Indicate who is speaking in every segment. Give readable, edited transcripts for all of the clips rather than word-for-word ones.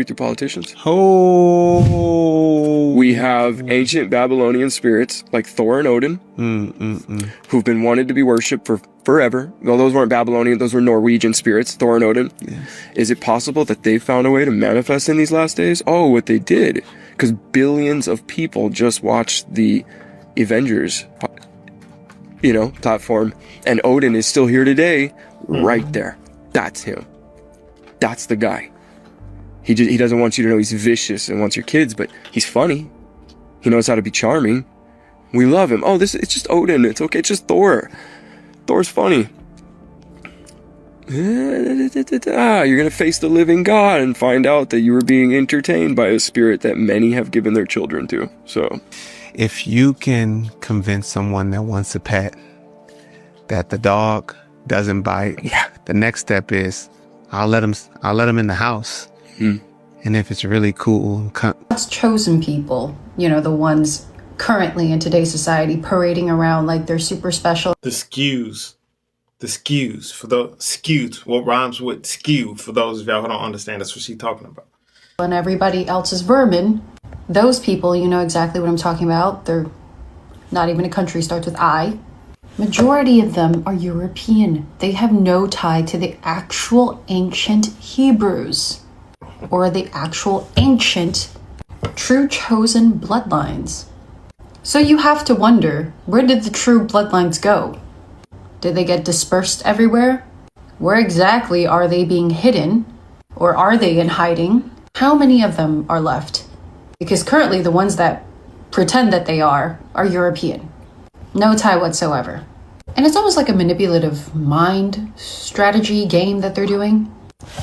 Speaker 1: through politicians.
Speaker 2: Oh.
Speaker 1: We have ancient Babylonian spirits like Thor and Odin, who've been wanted to be worshipped for forever. Well, those weren't Babylonian, those were Norwegian spirits, Thor and Odin.
Speaker 2: Yes.
Speaker 1: Is it possible that they found a way to manifest in these last days? Oh, what they did. Because billions of people just watched the Avengers, platform. And Odin is still here today, right there. That's him. That's the guy. He doesn't want you to know he's vicious and wants your kids, but he's funny. He knows how to be charming. We love him. Oh, it's just Odin. It's okay. It's just Thor. Thor's funny. You're going to face the living God and find out that you were being entertained by a spirit that many have given their children to. So,
Speaker 2: if you can convince someone that wants a pet that the dog doesn't bite, the next step is I'll let him in the house. And if it's really cool,
Speaker 3: God's chosen people, the ones currently in today's society parading around like they're super special.
Speaker 4: The skews, for the skewed, what rhymes with skew, for those of y'all who don't understand, that's what she's talking about.
Speaker 3: And everybody else is vermin. Those people, you know exactly what I'm talking about. They're not even a country, starts with I. Majority of them are European. They have no tie to the actual ancient Hebrews or the actual ancient true chosen bloodlines. So you have to wonder, where did the true bloodlines go? Did they get dispersed everywhere? Where exactly are they being hidden? Or are they in hiding? How many of them are left? Because currently the ones that pretend that they are European. No tie whatsoever. And it's almost like a manipulative mind strategy game that they're doing.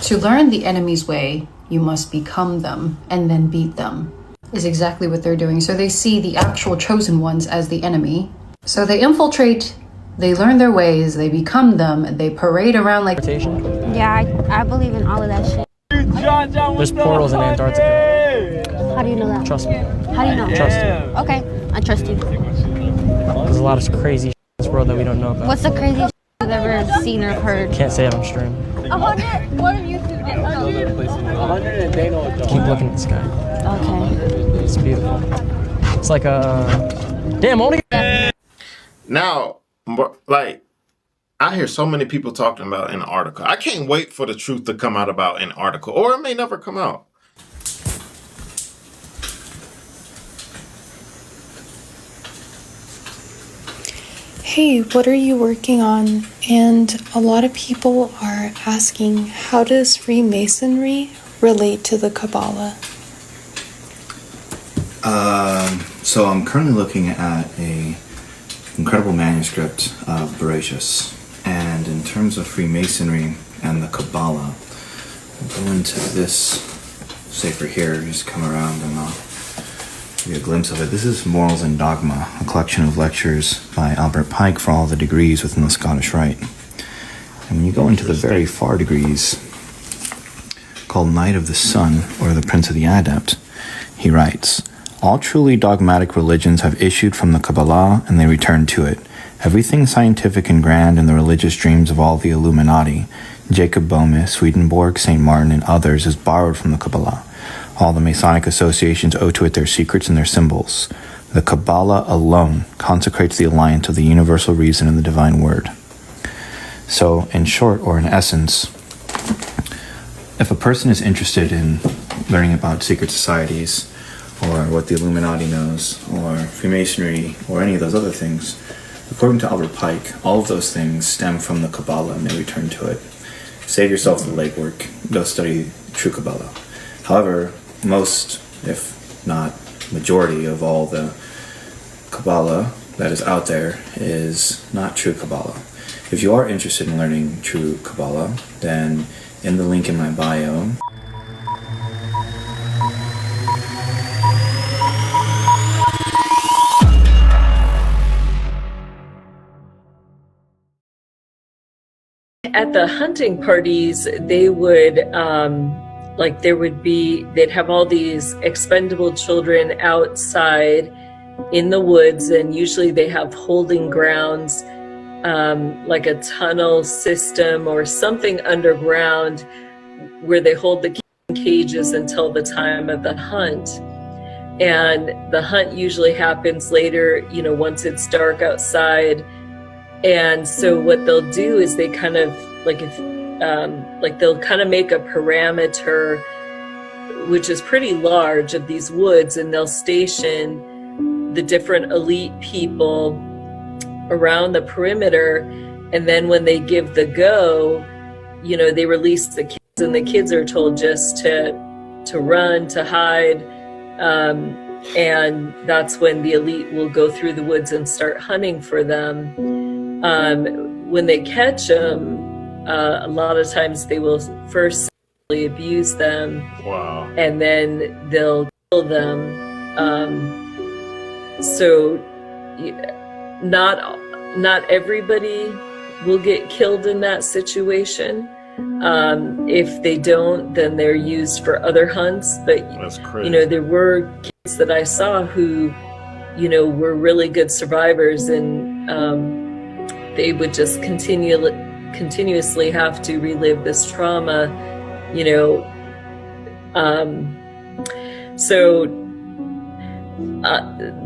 Speaker 3: To learn the enemy's way, you must become them and then beat them, is exactly what they're doing. So they see the actual chosen ones as the enemy. So they infiltrate, they learn their ways, they become them, they parade around like...
Speaker 5: Yeah, I believe in all of that shit.
Speaker 6: There's portals in Antarctica.
Speaker 5: How do you know that?
Speaker 6: Trust me.
Speaker 5: How do you know?
Speaker 6: Trust me.
Speaker 5: Okay, I trust you.
Speaker 6: There's a lot of crazy shit in this world that we don't know about.
Speaker 5: What's the craziest you've ever seen or heard?
Speaker 6: Can't say it on stream.
Speaker 5: 100? What have you seen?
Speaker 6: Keep looking at the sky.
Speaker 5: Okay.
Speaker 6: It's beautiful. It's like a... Damn, only...
Speaker 4: Now, like, I hear so many people talking about Antarctica. I can't wait for the truth to come out about Antarctica, or it may never come out.
Speaker 7: Hey, what are you working on? And a lot of people are asking, how does Freemasonry relate to the Kabbalah?
Speaker 8: So I'm currently looking at an incredible manuscript of Bereshit. And in terms of Freemasonry and the Kabbalah, I'll go into this safer here, just come around and I'll give you a glimpse of it. This is Morals and Dogma, a collection of lectures by Albert Pike for all the degrees within the Scottish Rite. And when you go into the very far degrees, called Knight of the Sun, or the Prince of the Adept, he writes, all truly dogmatic religions have issued from the Kabbalah and they return to it. Everything scientific and grand in the religious dreams of all the Illuminati, Jacob Boehme, Swedenborg, St. Martin, and others is borrowed from the Kabbalah. All the Masonic associations owe to it their secrets and their symbols. The Kabbalah alone consecrates the alliance of the universal reason and the divine word. So, in short, or in essence, if a person is interested in learning about secret societies, or what the Illuminati knows, or Freemasonry, or any of those other things, according to Albert Pike, all of those things stem from the Kabbalah and they return to it. Save yourself the legwork, go study true Kabbalah. However, most, if not majority, of all the Kabbalah that is out there is not true Kabbalah. If you are interested in learning true Kabbalah, then in the link in my bio,
Speaker 9: At the hunting parties, they would, they'd have all these expendable children outside in the woods, and usually they have holding grounds, like a tunnel system or something underground where they hold the cages until the time of the hunt. And the hunt usually happens later, once it's dark outside. And so what they'll do is they kind of they'll kind of make a perimeter, which is pretty large, of these woods, and they'll station the different elite people around the perimeter. And then when they give the go, they release the kids, and the kids are told just to run, to hide. And that's when the elite will go through the woods and start hunting for them. When they catch them, a lot of times they will first sexually abuse them.
Speaker 4: Wow.
Speaker 9: And then they'll kill them. So not everybody will get killed in that situation. If they don't, then they're used for other hunts. But
Speaker 4: that's crazy.
Speaker 9: There were kids that I saw who, were really good survivors, and they would just continuously have to relive this trauma. So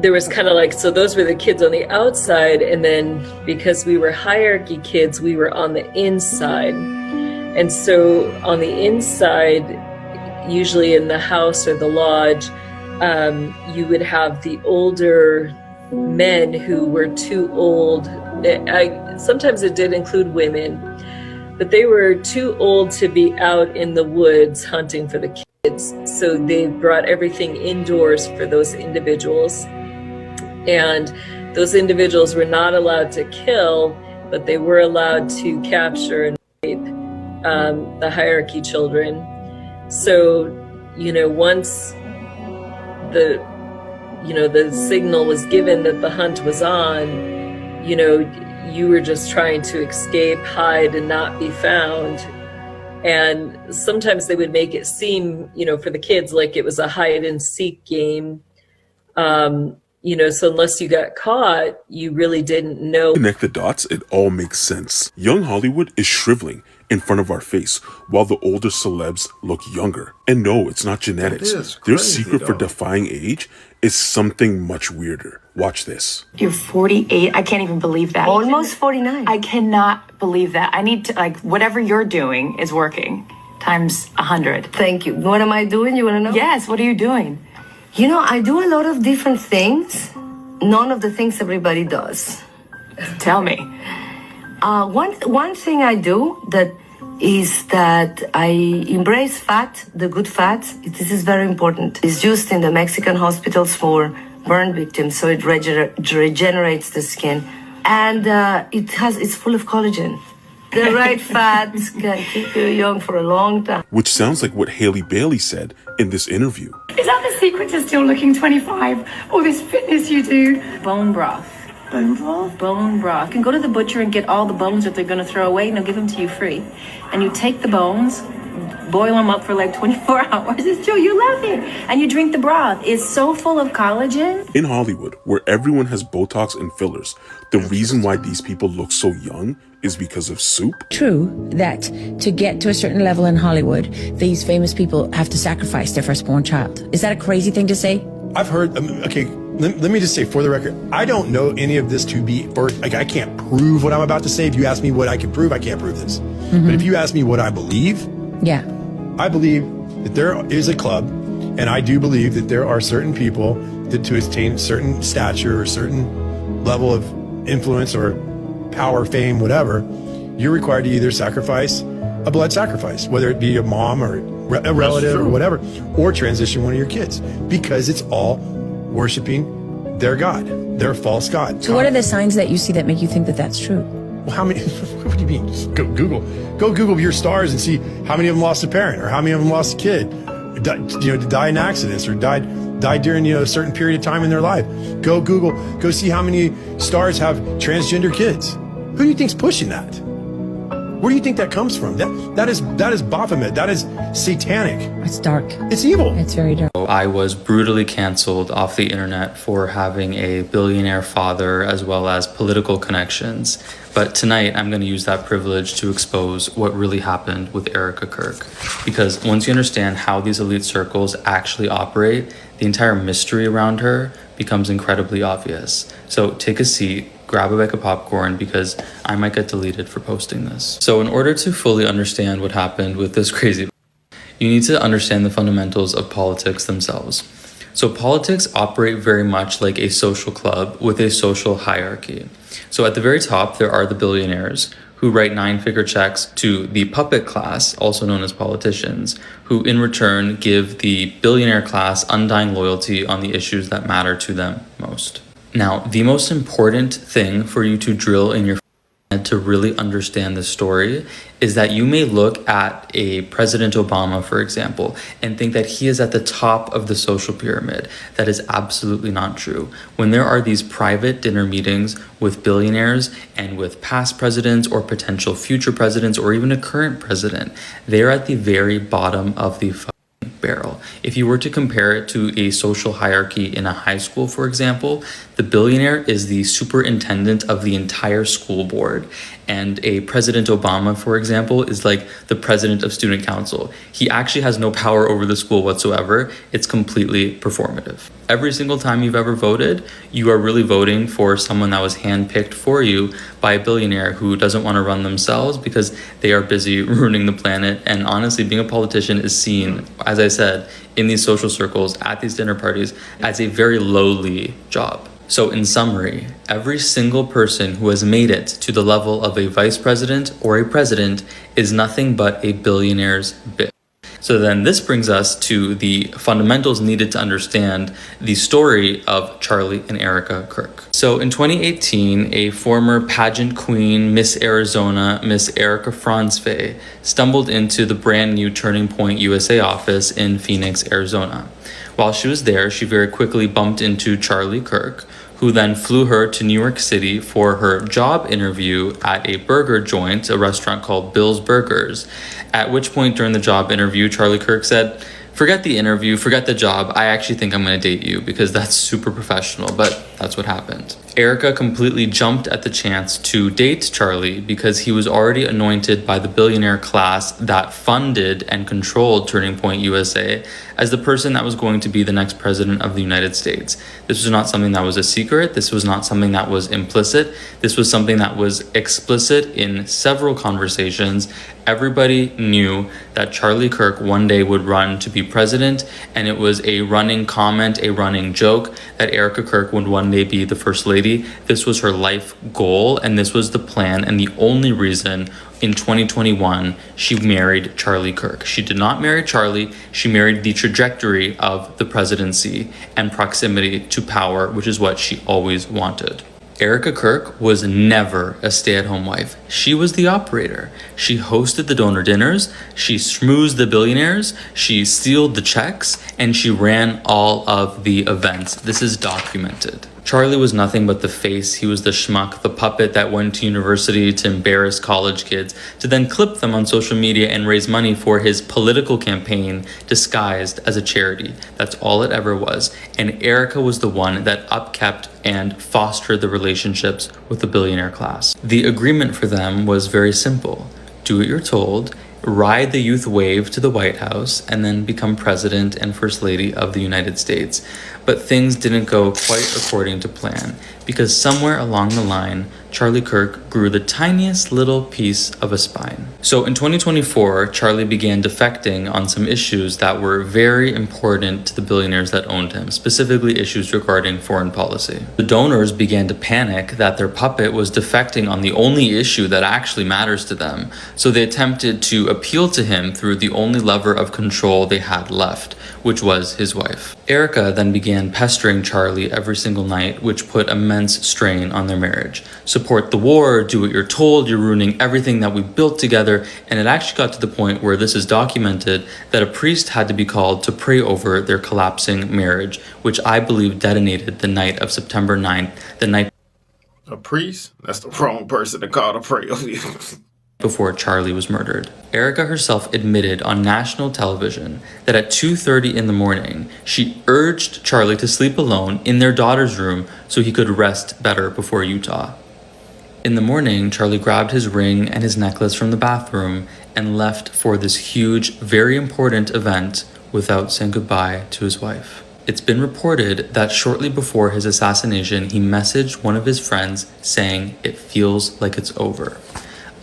Speaker 9: there was kind of so those were the kids on the outside, and then because we were hierarchy kids, we were on the inside. And so on the inside, usually in the house or the lodge, you would have the older men who were too old. Sometimes it did include women, but they were too old to be out in the woods hunting for the kids. So they brought everything indoors for those individuals. And those individuals were not allowed to kill, but they were allowed to capture and rape the hierarchy children. So, once the signal was given that the hunt was on, you were just trying to escape, hide, and not be found. And sometimes they would make it seem, for the kids, like it was a hide and seek game. So unless you got caught, you really didn't know.
Speaker 10: Connect the dots, it all makes sense. Young Hollywood is shriveling in front of our face, while the older celebs look younger. And no, it's not genetics. Their secret for defying age is something much weirder. Watch this.
Speaker 11: You're 48. I can't even believe that.
Speaker 12: Almost 49.
Speaker 11: I cannot believe that. I need to, whatever you're doing is working times 100.
Speaker 12: Thank you. What am I doing? You want to know?
Speaker 11: Yes. What are you doing?
Speaker 12: I do a lot of different things. None of the things everybody does.
Speaker 11: Tell me.
Speaker 12: One thing I do that I embrace fat, the good fat. This is very important. It's used in the Mexican hospitals for burn victims, so it regenerates the skin, and it's full of collagen. The right fats can keep you young for a long time.
Speaker 10: Which sounds like what Hailey Bailey said in this interview.
Speaker 11: Is that the secret to still looking 25? All this fitness you do?
Speaker 13: Bone broth.
Speaker 11: Bone broth?
Speaker 13: Bone broth. You can go to the butcher and get all the bones that they're going to throw away, and they'll give them to you free. And you take the bones, boil them up for 24 hours. It's true, you love it. And you drink the broth. It's so full of collagen.
Speaker 10: In Hollywood, where everyone has Botox and fillers, the reason why these people look so young is because of soup.
Speaker 14: True that to get to a certain level in Hollywood, these famous people have to sacrifice their firstborn child. Is that a crazy thing to say?
Speaker 15: I've heard, let me just say for the record, I don't know any of this to be, I can't prove what I'm about to say. If you ask me what I can prove, I can't prove this. But if you ask me what I believe, I believe that there is a club, and I do believe that there are certain people that to attain certain stature or certain level of influence or power, fame, whatever, you're required to either sacrifice a blood sacrifice, whether it be a mom or a relative or whatever, or transition one of your kids, because it's all worshiping their God, their false God.
Speaker 14: So what are the signs that you see that make you think that that's true?
Speaker 15: Well, how many, what do you mean? Just go Google your stars and see how many of them lost a parent or how many of them lost a kid, die in accidents or died during a certain period of time in their life. Go see how many stars have transgender kids. Who do you think's pushing that? Where do you think that comes from? That is Baphomet. That is satanic.
Speaker 14: It's dark.
Speaker 15: It's evil.
Speaker 14: It's very dark.
Speaker 16: I was brutally canceled off the internet for having a billionaire father as well as political connections. But tonight I'm going to use that privilege to expose what really happened with Erica Kirk. Because once you understand how these elite circles actually operate, the entire mystery around her becomes incredibly obvious. So take a seat, grab a bag of popcorn, because I might get deleted for posting this. So in order to fully understand what happened with this crazy, you need to understand the fundamentals of politics themselves. So politics operate very much like a social club with a social hierarchy. So at the very top, there are the billionaires who write 9-figure checks to the puppet class, also known as politicians, who in return give the billionaire class undying loyalty on the issues that matter to them most. Now, the most important thing for you to drill in your head to really understand this story is that you may look at a President Obama, for example, and think that he is at the top of the social pyramid. That is absolutely not true. When there are these private dinner meetings with billionaires and with past presidents or potential future presidents or even a current president, they're at the very bottom of the barrel. If you were to compare it to a social hierarchy in a high school, for example, the billionaire is the superintendent of the entire school board. And a President Obama, for example, is like the president of student council. He actually has no power over the school whatsoever. It's completely performative. Every single time you've ever voted, you are really voting for someone that was handpicked for you by a billionaire who doesn't want to run themselves because they are busy ruining the planet. And honestly, being a politician is seen, as I said, in these social circles, at these dinner parties, as a very lowly job. So in summary, every single person who has made it to the level of a vice president or a president is nothing but a billionaire's bitch. So then this brings us to the fundamentals needed to understand the story of Charlie and Erica Kirk. So in 2018, a former pageant queen, Miss Arizona, Miss Erica Franzfey, stumbled into the brand new Turning Point USA office in Phoenix, Arizona. While she was there, she very quickly bumped into Charlie Kirk, who then flew her to New York City for her job interview at a burger joint, a restaurant called Bill's Burgers. At which point during the job interview, Charlie Kirk said, "Forget the interview, forget the job. I actually think I'm going to date you," because that's super professional, but that's what happened. Erica completely jumped at the chance to date Charlie because he was already anointed by the billionaire class that funded and controlled Turning Point USA as the person that was going to be the next president of the United States. This was not something that was a secret. This was not something that was implicit. This was something that was explicit in several conversations. Everybody knew that Charlie Kirk one day would run to be president, and it was a running comment, a running joke that Erica Kirk would one day be the first lady. This was her life goal, and this was the plan, and the only reason in 2021 she married Charlie Kirk. She did not marry Charlie, she married the trajectory of the presidency and proximity to power, which is what she always wanted. Erica Kirk was never a stay-at-home wife. She was the operator. She hosted the donor dinners, she schmoozed the billionaires, she sealed the checks, and she ran all of the events. This is documented. Charlie was nothing but the face. He was the schmuck, the puppet that went to university to embarrass college kids, to then clip them on social media and raise money for his political campaign disguised as a charity. That's all it ever was. And Erica was the one that upkept and fostered the relationships with the billionaire class. The agreement for them was very simple. Do what you're told, ride the youth wave to the White House, and then become president and first lady of the United States. But things didn't go quite according to plan, because somewhere along the line, Charlie Kirk grew the tiniest little piece of a spine. So in 2024, Charlie began defecting on some issues that were very important to the billionaires that owned him, specifically issues regarding foreign policy. The donors began to panic that their puppet was defecting on the only issue that actually matters to them, so they attempted to appeal to him through the only lever of control they had left, which was his wife. Erica then began pestering Charlie every single night, which put immense strain on their marriage. Support the war, do what you're told, you're ruining everything that we built together. And it actually got to the point where this is documented that a priest had to be called to pray over their collapsing marriage, which I believe detonated the night of September 9th, the night.
Speaker 4: A priest? That's the wrong person to call to pray over you.
Speaker 16: before Charlie was murdered. Erica herself admitted on national television that at 2:30 in the morning, she urged Charlie to sleep alone in their daughter's room so he could rest better before Utah. In the morning, Charlie grabbed his ring and his necklace from the bathroom and left for this huge, very important event without saying goodbye to his wife. It's been reported that shortly before his assassination, he messaged one of his friends saying, "It feels like it's over."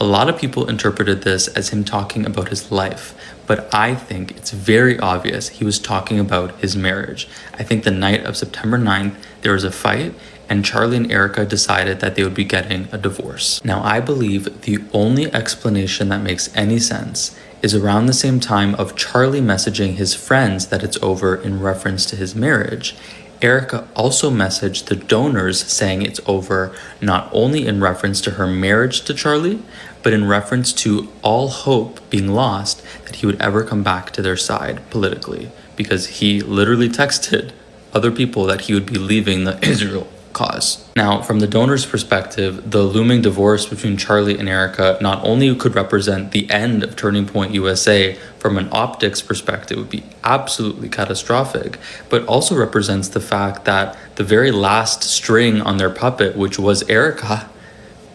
Speaker 16: A lot of people interpreted this as him talking about his life, but I think it's very obvious he was talking about his marriage. I think the night of September 9th, there was a fight, and Charlie and Erica decided that they would be getting a divorce. Now, I believe the only explanation that makes any sense is around the same time of Charlie messaging his friends that it's over in reference to his marriage. Erica also messaged the donors saying it's over, not only in reference to her marriage to Charlie, but in reference to all hope being lost that he would ever come back to their side politically, because he literally texted other people that he would be leaving the Israel cause. Now, from the donor's perspective, the looming divorce between Charlie and Erica not only could represent the end of Turning Point USA from an optics perspective, would be absolutely catastrophic, but also represents the fact that the very last string on their puppet, which was Erica,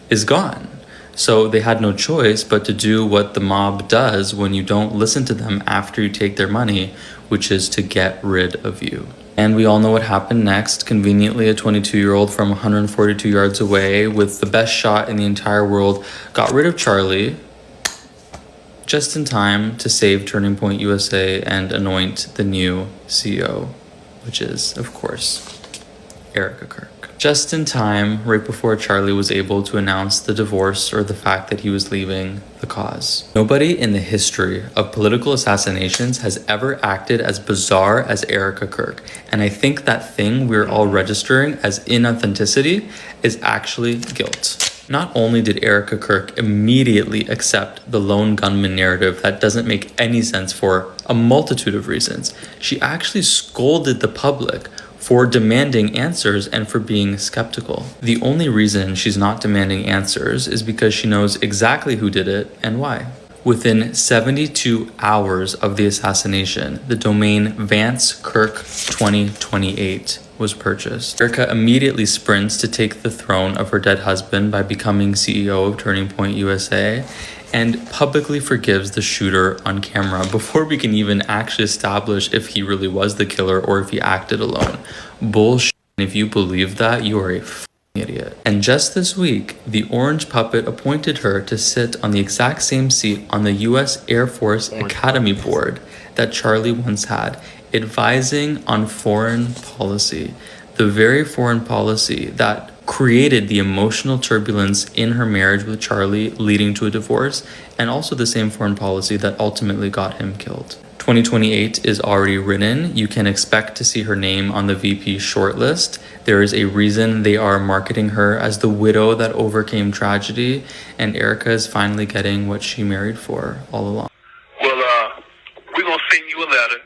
Speaker 16: is gone. So they had no choice but to do what the mob does when you don't listen to them after you take their money, which is to get rid of you. And we all know what happened next. Conveniently, a 22-year-old from 142 yards away with the best shot in the entire world got rid of Charlie just in time to save Turning Point USA and anoint the new CEO, which is, of course, Erica Kirk. Just in time, right before Charlie was able to announce the divorce or the fact that he was leaving the cause. Nobody in the history of political assassinations has ever acted as bizarre as Erica Kirk. And I think that thing we're all registering as inauthenticity is actually guilt. Not only did Erica Kirk immediately accept the lone gunman narrative that doesn't make any sense for a multitude of reasons, she actually scolded the public for demanding answers and for being skeptical. The only reason she's not demanding answers is because she knows exactly who did it and why. Within 72 hours of the assassination, the domain Vance Kirk 2028 was purchased. Erica immediately sprints to take the throne of her dead husband by becoming CEO of Turning Point USA, and publicly forgives the shooter on camera before we can even actually establish if he really was the killer or if he acted alone. Bullshit. If you believe that, you are a idiot. And just this week, the orange puppet appointed her to sit on the exact same seat on the U.S. Air Force Academy Board that Charlie once had, advising on foreign policy. The very foreign policy that created the emotional turbulence in her marriage with Charlie, leading to a divorce, and also the same foreign policy that ultimately got him killed. 2028 is already written. You can expect to see her name on the VP shortlist. There is a reason they are marketing her as the widow that overcame tragedy, and Erica is finally getting what she married for all along.
Speaker 17: Well, we're going to send you a letter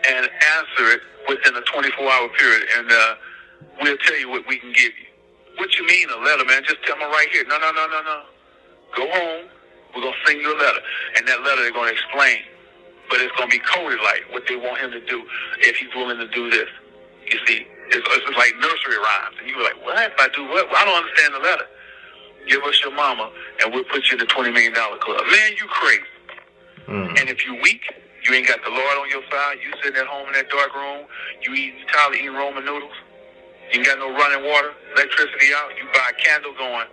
Speaker 17: and answer it within a 24-hour period, and we'll tell you what we can give you. What you mean a letter, man? Just tell me right here. No. Go home. We're going to send you a letter. And that letter they're going to explain. But it's going to be coded like what they want him to do if he's willing to do this. You see, it's like nursery rhymes. And you were like, what? If I do what? Well, I don't understand the letter. Give us your mama, and we'll put you in the $20 million club. Man, you crazy. And if you weak, you ain't got the Lord on your side, you sitting at home in that dark room, you tired of eating Roman noodles, you ain't got no running water, electricity out, you buy a candle going,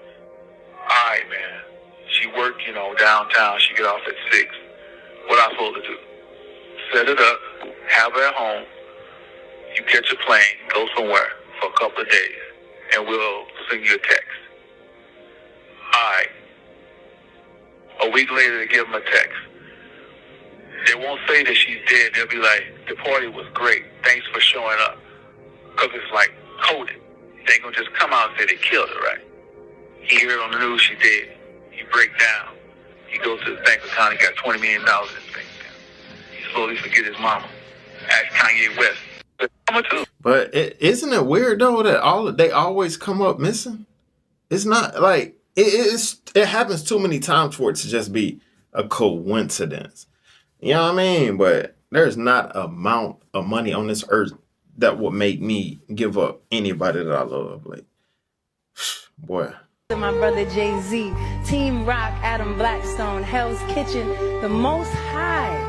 Speaker 17: all right, man. She work, downtown. She get off at 6. What I supposed to do? Set it up, have her at home. You catch a plane, go somewhere for a couple of days, and we'll send you a text. All right. A week later, they give them a text. They won't say that she's dead. They'll be like, the party was great. Thanks for showing up. Because it's like coded. They ain't going to just come out and say they killed her, right? He heard on the news she dead. He break down. He goes to the bank account. He got $20 million in his bank account. He slowly forget his mama. Ask Kanye West. Mama too.
Speaker 4: But isn't it weird though that they always come up missing? It's not like it happens too many times for it to just be a coincidence. You know what I mean? But there's not an amount of money on this earth that would make me give up anybody that I love. Like, boy.
Speaker 18: My brother Jay-Z, Team Rock, Adam Blackstone, Hell's Kitchen, the Most High.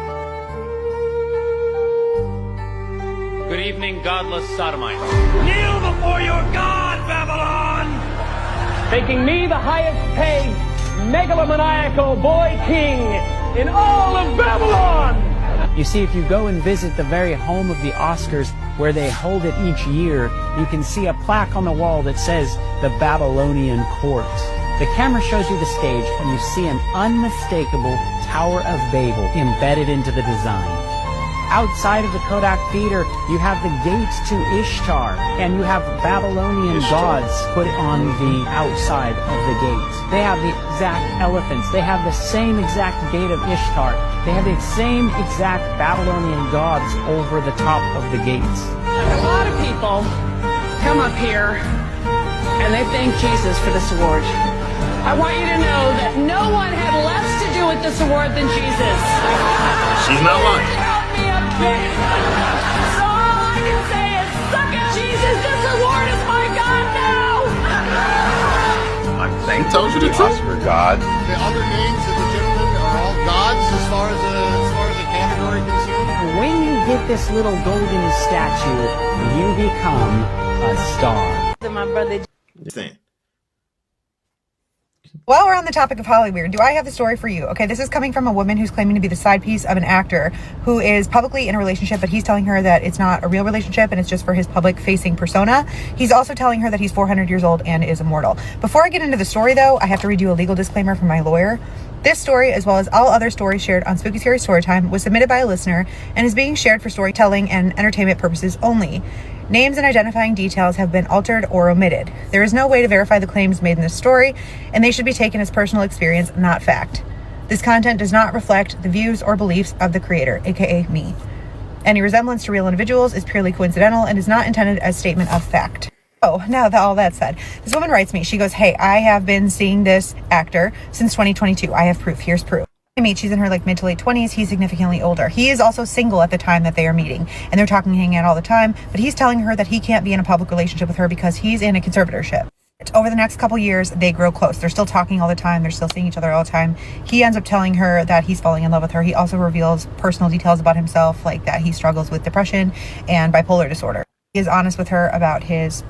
Speaker 19: Good evening, godless sodomites. Kneel before your God, Babylon! Making me the highest paid megalomaniacal boy king in all of Babylon!
Speaker 6: You see, if you go and visit the very home of the Oscars, where they hold it each year, you can see a plaque on the wall that says the Babylonian Court. The camera shows you the stage, and you see an unmistakable Tower of Babel embedded into the design. Outside of the Kodak Theater, you have the gates to Ishtar, and you have Babylonian gods put on the outside of the gates. They have the exact elephants. They have the same exact gate of Ishtar. They have the same exact Babylonian gods over the top of the gates.
Speaker 18: A lot of people come up here and they thank Jesus for this award. I want you to know that no one had less to do with this award than Jesus.
Speaker 4: She's not lying.
Speaker 18: So all I can say is, suck it, Jesus, this award is my God now!
Speaker 20: I'm thankful to the Oscar God.
Speaker 21: The other names of the gentlemen are all gods as far as the category concerned.
Speaker 6: When you get this little golden statue, you become a star.
Speaker 18: My brother.
Speaker 22: While we're on the topic of Hollywood, do I have the story for you? Okay, this is coming from a woman who's claiming to be the side piece of an actor who is publicly in a relationship, but he's telling her that it's not a real relationship and it's just for his public-facing persona. He's also telling her that he's 400 years old and is immortal. Before I get into the story, though, I have to read you a legal disclaimer from my lawyer. This story, as well as all other stories shared on Spooky Scary Storytime, was submitted by a listener and is being shared for storytelling and entertainment purposes only. Names and identifying details have been altered or omitted. There is no way to verify the claims made in this story, and they should be taken as personal experience, not fact. This content does not reflect the views or beliefs of the creator, aka me. Any resemblance to real individuals is purely coincidental and is not intended as statement of fact. Oh, now that all that said, this woman writes me. She goes, hey, I have been seeing this actor since 2022. I have proof. Here's proof. She's in her mid to late 20s. He's significantly older. He is also single at the time that they are meeting, and they're talking, hanging out all the time, but he's telling her that he can't be in a public relationship with her because he's in a conservatorship. Over the next couple years, they grow close. They're still talking all the time. They're still seeing each other all the time. He ends up telling her that he's falling in love with her. He also reveals personal details about himself, like that he struggles with depression and bipolar disorder. He is honest with her about his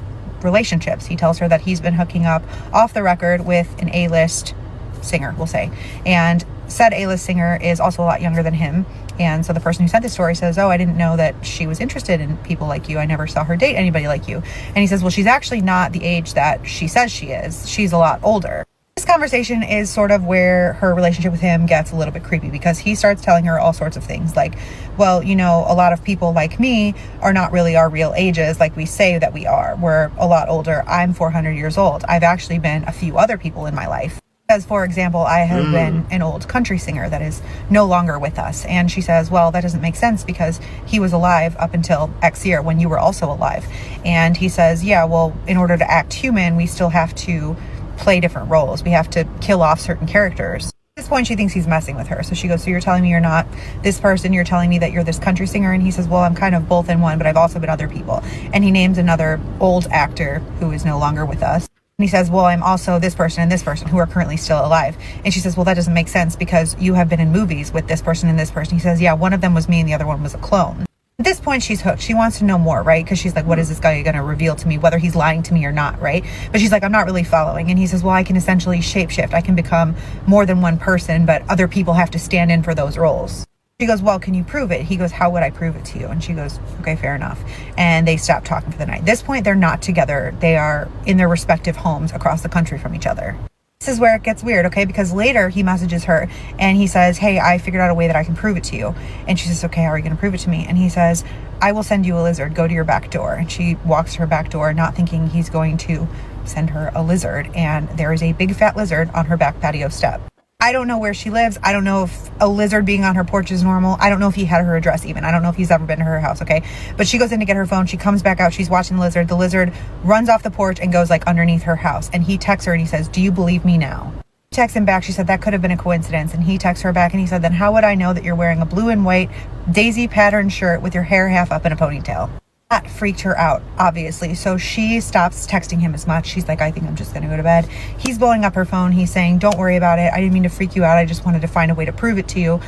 Speaker 22: relationships. He tells her that he's been hooking up off the record with an A-list singer, we'll say, and said A-list singer is also a lot younger than him. And so the person who sent this story says, oh, I didn't know that she was interested in people like you. I never saw her date anybody like you. And he says, well, she's actually not the age that she says she is. She's a lot older. This conversation is sort of where her relationship with him gets a little bit creepy, because he starts telling her all sorts of things like, well, you know, a lot of people like me are not really our real ages like we say that we are. We're a lot older. I'm 400 years old. I've actually been a few other people in my life. As for example, I have been an old country singer that is no longer with us. And she says, well, that doesn't make sense because he was alive up until X year when you were also alive. And he says, yeah, well, in order to act human, we still have to play different roles. We have to kill off certain characters. At this point, she thinks he's messing with her. So she goes, so you're telling me you're not this person, you're telling me that you're this country singer? And he says, well, I'm kind of both in one, but I've also been other people. And he names another old actor who is no longer with us. And he says, well, I'm also this person and this person who are currently still alive. And she says, well, that doesn't make sense because you have been in movies with this person and this person. He says, yeah, one of them was me and the other one was a clone. At this point, she's hooked. She wants to know more, right? Because she's like, what is this guy going to reveal to me, whether he's lying to me or not, right? But she's like, I'm not really following. And he says, well, I can essentially shapeshift. I can become more than one person, but other people have to stand in for those roles. She goes, well, can you prove it? He goes, how would I prove it to you? And she goes, okay, fair enough. And they stop talking for the night. At this point, they're not together. They are in their respective homes across the country from each other. This is where it gets weird, okay? Because later he messages her and he says, hey, I figured out a way that I can prove it to you. And she says, okay, how are you going to prove it to me? And he says, I will send you a lizard. Go to your back door. And she walks to her back door, not thinking he's going to send her a lizard. And there is a big fat lizard on her back patio step. I don't know where she lives. I don't know if a lizard being on her porch is normal. I don't know if he had her address even. I don't know if he's ever been to her house, okay? But she goes in to get her phone. She comes back out. She's watching the lizard. The lizard runs off the porch and goes like underneath her house. And he texts her and he says, "Do you believe me now?" She texts him back. She said, "That could have been a coincidence." And he texts her back and he said, "Then how would I know that you're wearing a blue and white daisy patterned shirt with your hair half up in a ponytail?" That freaked her out, obviously. So she stops texting him as much. She's like, "I think I'm just going to go to bed." He's blowing up her phone. He's saying, "Don't worry about it. I didn't mean to freak you out. I just wanted to find a way to prove it to you.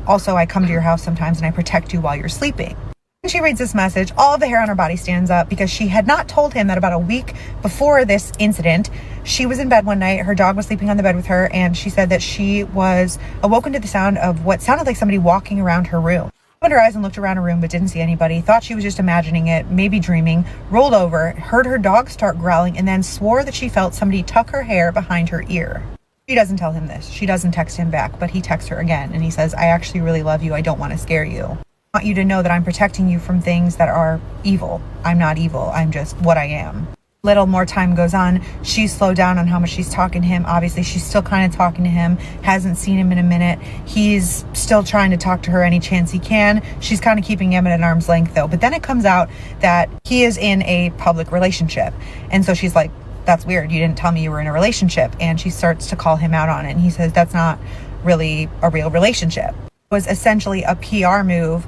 Speaker 22: Also, I come to your house sometimes and I protect you while you're sleeping." When she reads this message, all of the hair on her body stands up because she had not told him that about a week before this incident, she was in bed one night. Her dog was sleeping on the bed with her, and she said that she was awoken to the sound of what sounded like somebody walking around her room. Opened her eyes and looked around her room but didn't see anybody, thought she was just imagining it, maybe dreaming, rolled over, heard her dog start growling, and then swore that she felt somebody tuck her hair behind her ear. She doesn't tell him this. She doesn't text him back, but he texts her again and he says, "I actually really love you. I don't want to scare you. I want you to know that I'm protecting you from things that are evil. I'm not evil. I'm just what I am." Little more time goes on. She's slowed down on how much she's talking to him. Obviously, she's still kind of talking to him. Hasn't seen him in a minute. He's still trying to talk to her any chance he can. She's kind of keeping him at an arm's length, though. But then it comes out that he is in a public relationship. And so she's like, "That's weird. You didn't tell me you were in a relationship." And she starts to call him out on it. And he says, "That's not really a real relationship." It was essentially a PR move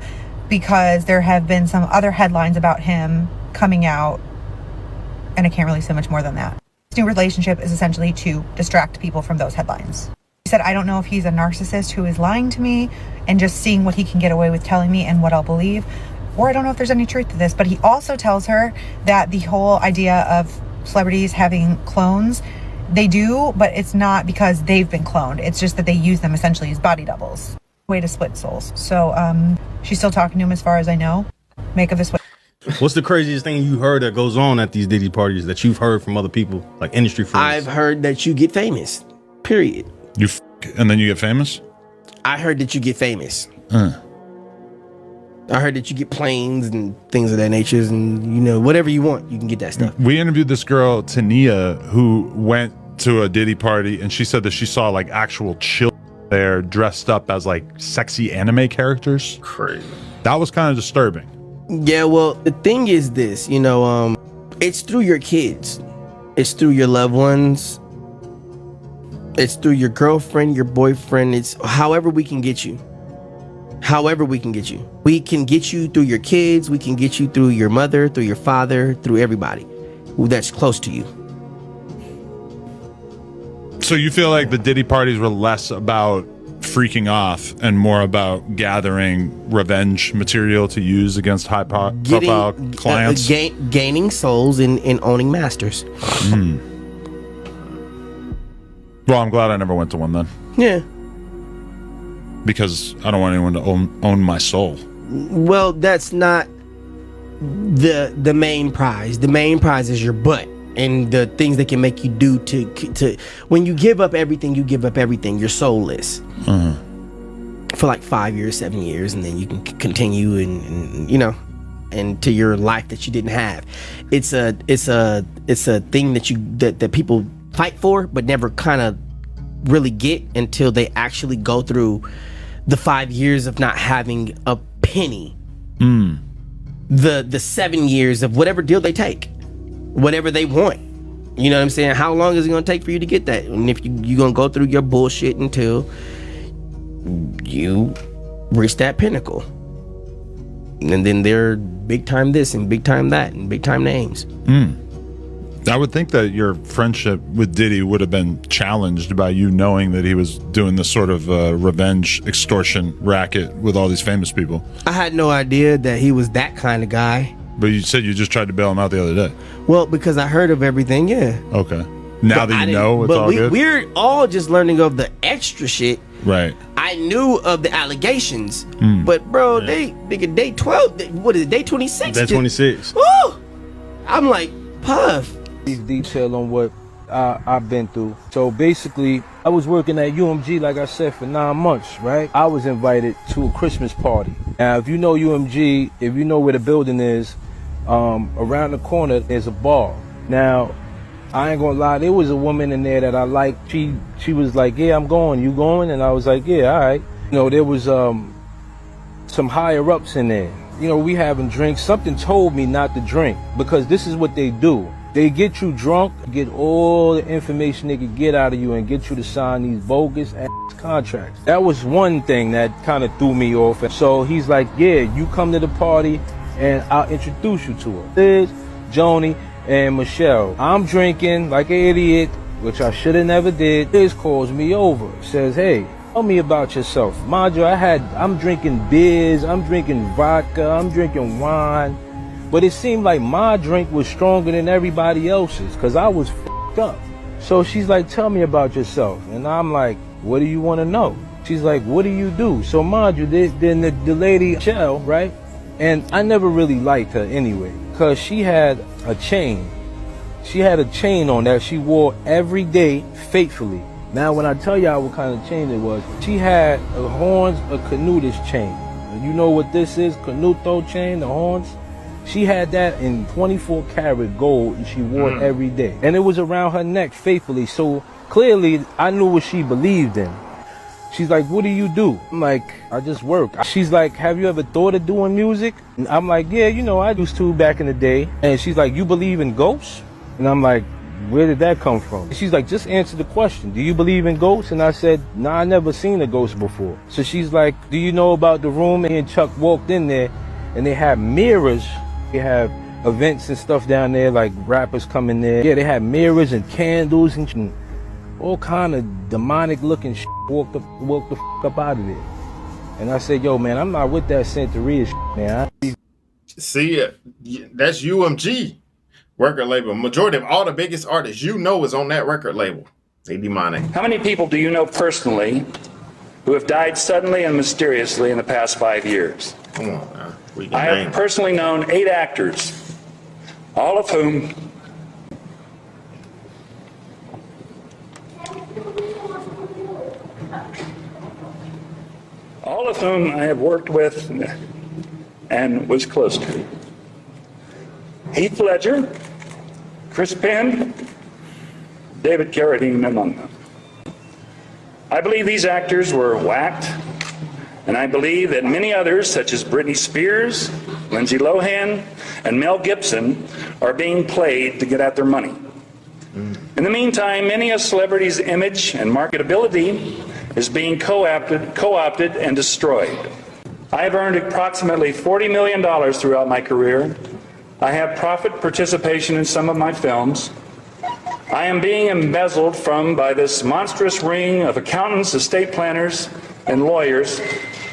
Speaker 22: because there have been some other headlines about him coming out. And I can't really say much more than that. This new relationship is essentially to distract people from those headlines. He said, "I don't know if he's a narcissist who is lying to me and just seeing what he can get away with telling me and what I'll believe, or I don't know if there's any truth to this." But he also tells her that the whole idea of celebrities having clones, they do, but it's not because they've been cloned. It's just that they use them essentially as body doubles. Way to split souls. So she's still talking to him as far as I know. Make of this what.
Speaker 1: What's the craziest thing you heard that goes on at these Diddy parties that you've heard from other people, like industry friends?
Speaker 2: I've heard that you get famous, period.
Speaker 23: And then you get famous?
Speaker 2: I heard that you get famous. I heard that you get planes and things of that nature, and whatever you want, you can get that stuff.
Speaker 23: We interviewed this girl, Tania, who went to a Diddy party, and she said that she saw like actual children there dressed up as like sexy anime characters.
Speaker 4: Crazy.
Speaker 23: That was kind of disturbing.
Speaker 2: Yeah, well, the thing is this, it's through your kids. It's through your loved ones. It's through your girlfriend, your boyfriend. It's however we can get you. However we can get you. We can get you through your kids. We can get you through your mother, through your father, through everybody that's close to you.
Speaker 23: So you feel like the Diddy parties were less about freaking off and more about gathering revenge material to use against high profile clients?
Speaker 2: Gaining souls and owning masters.
Speaker 23: Well, I'm glad I never went to one then.
Speaker 2: Yeah.
Speaker 23: Because I don't want anyone to own my soul.
Speaker 2: Well, that's not the main prize. The main prize is your butt and the things they can make you do to when you give up everything, you're soulless. For like 5 years, 7 years, and then you can continue and to your life that you didn't have. It's a thing that people fight for but never kind of really get until they actually go through the 5 years of not having a penny. The 7 years of whatever deal they take, whatever they want. You know what I'm saying? How long is it going to take for you to get that? And if you're going to go through your bullshit until you reach that pinnacle. And then they're big time this and big time that and big time names.
Speaker 23: I would think that your friendship with Diddy would have been challenged by you knowing that he was doing this sort of revenge extortion racket with all these famous people.
Speaker 2: I had no idea that he was that kind of guy.
Speaker 23: But you said you just tried to bail him out the other day.
Speaker 2: Well, because I heard of everying, yeah.
Speaker 23: Okay. Now that you know, it's all good?
Speaker 2: We're all just learning of the extra shit.
Speaker 23: Right.
Speaker 2: I knew of the allegations, but bro, day 12, what is it, day 26?
Speaker 1: Day 26.
Speaker 2: Woo! I'm like, Puff.
Speaker 24: Detail on what I've been through. So basically, I was working at UMG, like I said, for 9 months, right? I was invited to a Christmas party. Now, if you know UMG, if you know where the building is, around the corner, there's a bar. Now, I ain't gonna lie, there was a woman in there that I liked. She was like, yeah, I'm going, you going? And I was like, yeah, all right. You know, there was some higher ups in there. You know, we having drinks. Something told me not to drink because this is what they do. They get you drunk, get all the information they could get out of you and get you to sign these bogus ass contracts. That was one thing that kind of threw me off. So he's like, yeah, you come to the party and I'll introduce you to her. Liz, Joni, and Michelle. I'm drinking like an idiot, which I should have never did. Liz calls me over, says, hey, tell me about yourself. Mind you, I'm drinking beers, I'm drinking vodka, I'm drinking wine. But it seemed like my drink was stronger than everybody else's because I was f***ed up. So she's like, tell me about yourself. And I'm like, what do you want to know? She's like, what do you do? So mind you, then the lady, Michelle, right? And I never really liked her anyway because she had a chain. She had a chain on that she wore every day faithfully. Now, when I tell y'all what kind of chain it was, she had a horns, a canutus chain. You know what this is? Canuto chain, the horns? She had that in 24 karat gold and she wore it every day. And it was around her neck faithfully. So clearly I knew what she believed in. She's like, what do you do? I'm like, I just work. She's like, have you ever thought of doing music? And I'm like, yeah, you know, I used to back in the day. And she's like, you believe in ghosts? And I'm like, where did that come from? She's like, just answer the question. Do you believe in ghosts? And I said, nah, I never seen a ghost before. So she's like, do you know about the room? And Chuck walked in there and they had mirrors. They have events and stuff down there, like rappers come in there. Yeah, they had mirrors and candles and all kind of demonic looking shit. Walked the f up out of there. And I said, yo, man, I'm not with that Santeria shit, man.
Speaker 4: See, that's UMG record label. Majority of all the biggest artists you know is on that record label. They demonic.
Speaker 3: How many people do you know personally who have died suddenly and mysteriously in the past 5 years?
Speaker 4: Come on, man.
Speaker 3: I have personally known 8 actors, all of whom I have worked with and was close to. Heath Ledger, Chris Penn, David Carradine among them. I believe these actors were whacked, and I believe that many others, such as Britney Spears, Lindsay Lohan, and Mel Gibson, are being played to get at their money. In the meantime, many a celebrity's image and marketability is being co-opted and destroyed. I have earned approximately $40 million throughout my career. I have profit participation in some of my films. I am being embezzled from by this monstrous ring of accountants, estate planners, and lawyers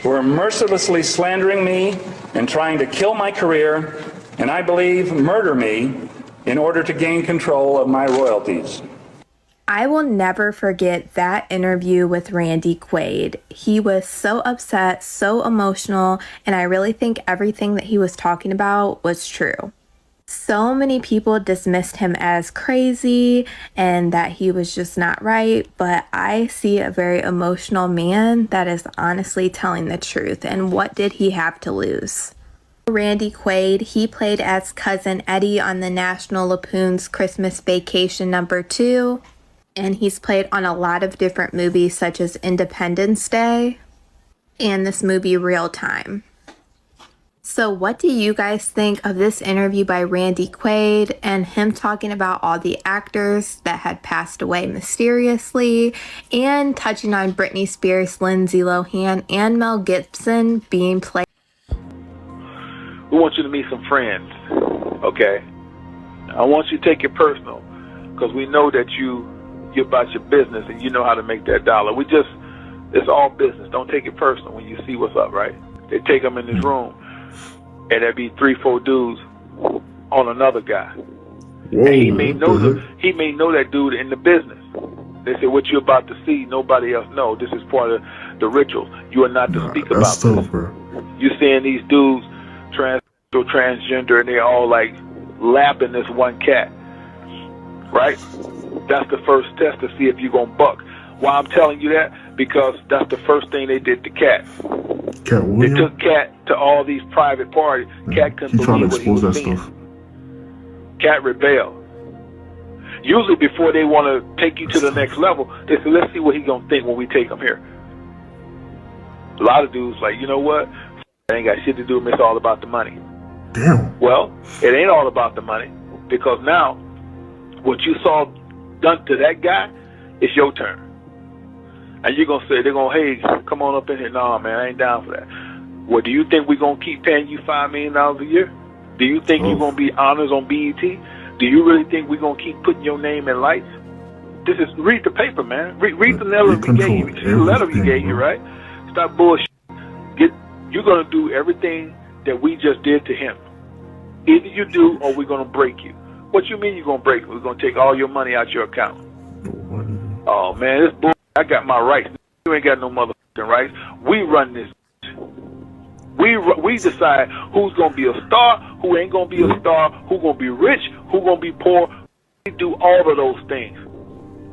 Speaker 3: who are mercilessly slandering me and trying to kill my career, and I believe murder me in order to gain control of my royalties.
Speaker 5: I will never forget that interview with Randy Quaid. He was so upset, so emotional, and I really think everything that he was talking about was true. So many people dismissed him as crazy and that he was just not right, but I see a very emotional man that is honestly telling the truth. And what did he have to lose? Randy Quaid, he played as Cousin Eddie on the National Lampoon's Christmas Vacation #2, and he's played on a lot of different movies such as Independence Day and this movie Real Time. So what do you guys think of this interview by Randy Quaid and him talking about all the actors that had passed away mysteriously and touching on Britney Spears, Lindsay Lohan, and Mel Gibson being played?
Speaker 7: We want you to meet some friends, okay? I want you to take it personal because we know that you're about your business and you know how to make that dollar. It's all business. Don't take it personal when you see what's up, right? They take them in this room. And there'd be 3-4 dudes on another guy.
Speaker 10: Whoa,
Speaker 7: and he may know that dude in the business. They say, what you're about to see, nobody else know. This is part of the ritual. You are not to speak about this. You're seeing these dudes, transgender, and they're all like lapping this one cat. Right? That's the first test to see if you're going to buck. Why I'm telling you that? Because that's the first thing they did to Cat. They took Cat to all these private parties. Cat couldn't believe what he was seeing. Cat rebelled. Usually before they want to take you to the next level, they say, let's see what he's going to think when we take him here. A lot of dudes like, you know what? It ain't got shit to do with me. It's all about the money.
Speaker 8: Damn.
Speaker 7: Well, it ain't all about the money, because now what you saw done to that guy, it's your turn. And you're going to say, they're going to, hey, come on up in here. No, man, I ain't down for that. Well, do you think we're going to keep paying you $5 million a year? Do you think you're going to be honors on BET? Do you really think we're going to keep putting your name in lights? This is, read the paper, man. Read the letter we gave you. See the letter we gave you, right? Stop bullshit. You're going to do everything that we just did to him. Either you do or we're going to break you. What you mean you're going to break me? We're going to take all your money out your account. Oh, man, this bull. I got my rights. You ain't got no motherfucking rights. We run this. We decide who's going to be a star, who ain't going to be a star, who's going to be rich, who's going to be poor. We do all of those things.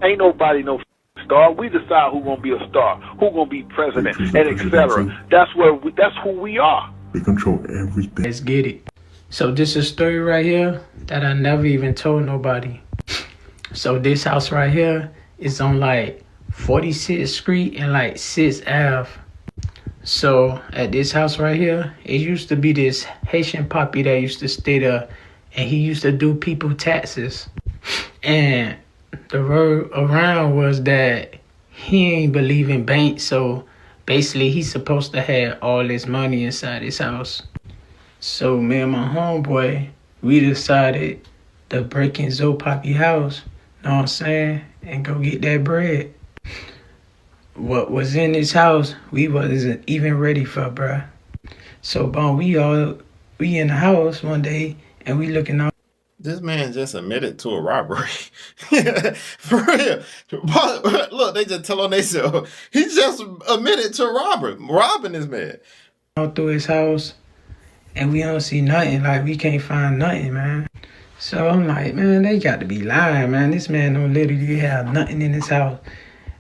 Speaker 7: Ain't nobody no star. We decide who's going to be a star, who's going to be president, and etc. That's who we are.
Speaker 8: We control everything.
Speaker 9: Let's get it. So this is a story right here that I never even told nobody. So this house right here is on like 46th Street and like 6th Ave. So at this house right here, it used to be this Haitian poppy that used to stay there, and he used to do people taxes. And the word around was that he ain't believe in banks, so basically he's supposed to have all this money inside his house. So me and my homeboy, we decided to break in Zoe Poppy house, know what I'm saying, and go get that bread. What was in this house, we wasn't even ready for, bruh. So, we in the house one day, and we looking out.
Speaker 4: This man just admitted to a robbery. For real. Look, they just tell on themselves. He just admitted to robbing this man.
Speaker 9: Out through his house, and we don't see nothing. Like, we can't find nothing, man. So I'm like, man, they got to be lying, man. This man don't literally have nothing in his house.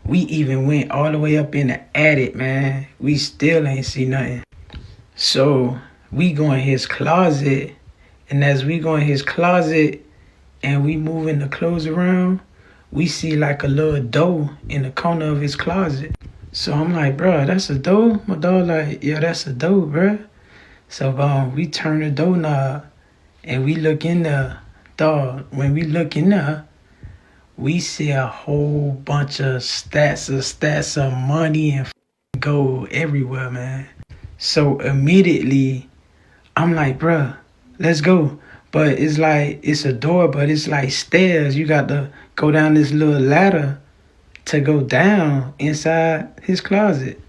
Speaker 9: We even went all the way up in the attic, man. We still ain't see nothing. So we go in his closet, and as we go in his closet and we moving the clothes around, we see like a little door in the corner of his closet. So I'm like, bro, that's a door? My dog like, yeah, that's a door, bro. So we turn the doorknob and we look in there. Dog, when we look in there, we see a whole bunch of stacks of money and gold everywhere, man. So immediately, I'm like, bruh, let's go. But it's like, it's a door, but it's like stairs. You got to go down this little ladder to go down inside his closet.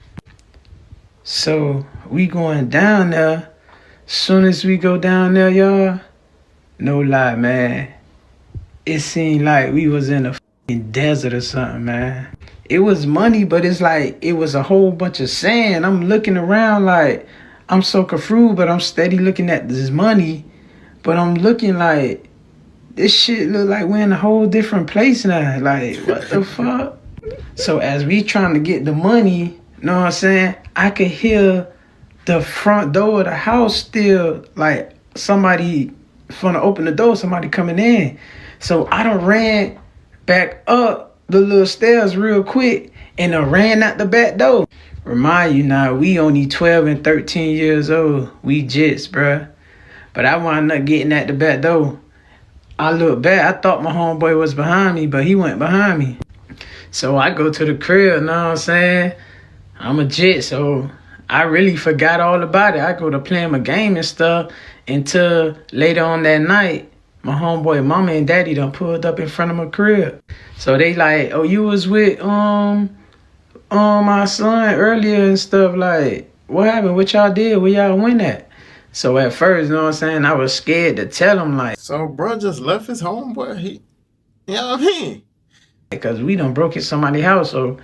Speaker 9: So we going down there. Soon as we go down there, y'all, no lie, man. It seemed like we was in a fucking desert or something, man. It was money, but it's like it was a whole bunch of sand. I'm looking around like I'm so confused, but I'm steady looking at this money. But I'm looking like this shit look like we're in a whole different place now. Like, what the fuck? So as we trying to get the money, know what I'm saying? I could hear the front door of the house still, like somebody from to open the door, somebody coming in. So I done ran back up the little stairs real quick and I ran out the back door. Remind you now, we only 12 and 13 years old. We jits, bruh. But I wound up getting at the back door. I looked back, I thought my homeboy was behind me, but he went behind me. So I go to the crib, know what I'm saying? I'm a jit, so I really forgot all about it. I go to playing my game and stuff until later on that night. My homeboy, mama and daddy done pulled up in front of my crib. So they like, oh, you was with my son earlier and stuff. Like, what happened? What y'all did? Where y'all went at? So at first, you know what I'm saying, I was scared to tell him, like.
Speaker 4: So bro just left his homeboy. You know what I mean?
Speaker 9: Because we done broke in somebody's house. So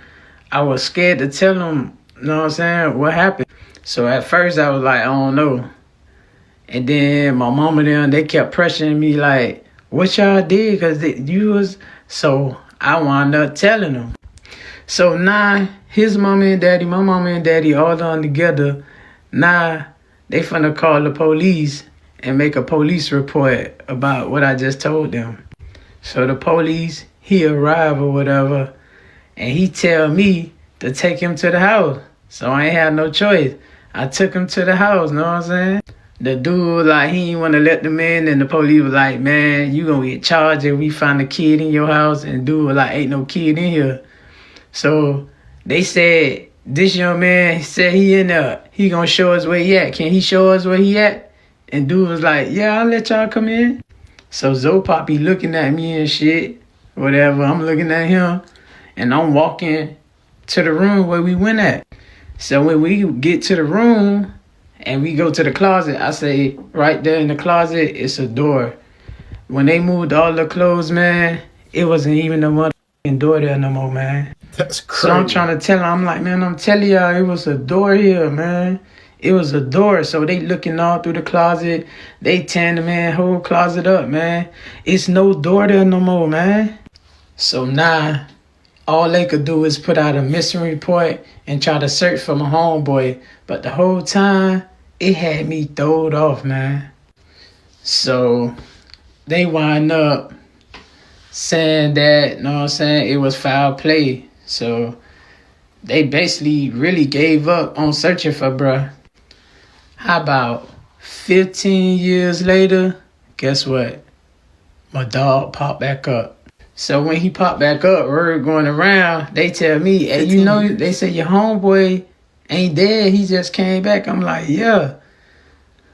Speaker 9: I was scared to tell him, you know what I'm saying, what happened. So at first I was like, I don't know. And then my mama them, they kept pressuring me like, what y'all did? Because you was... So I wound up telling them. So now his mama and daddy, my mama and daddy all done together. Now they finna call the police and make a police report about what I just told them. So the police, he arrive or whatever, and he tell me to take him to the house. So I ain't had no choice. I took him to the house, know what I'm saying? The dude, like, he ain't want to let them in, and the police was like, man, you gonna get charged if we find a kid in your house. And dude was like, ain't no kid in here. So they said, this young man said he in there. He gonna show us where he at. Can he show us where he at? And dude was like, yeah, I'll let y'all come in. So Zopop be looking at me and shit, whatever. I'm looking at him, and I'm walking to the room where we went at. So when we get to the room and we go to the closet, I say, right there in the closet, it's a door. When they moved all the clothes, man, it wasn't even a motherfucking door there no more, man.
Speaker 4: That's crazy.
Speaker 9: So I'm trying to tell him, I'm like, man, I'm telling y'all, it was a door here, man. It was a door. So they looking all through the closet. They tearing the man whole closet up, man. It's no door there no more, man. So now, all they could do is put out a missing report and try to search for my homeboy. But the whole time, it had me throwed off, man. So they wind up saying that, you know what I'm saying, it was foul play. So they basically really gave up on searching for bruh. How about 15 years later, guess what? My dog popped back up. So when he popped back up, word going around, they tell me, hey, you know, they say your homeboy ain't dead, he just came back. I'm like, yeah.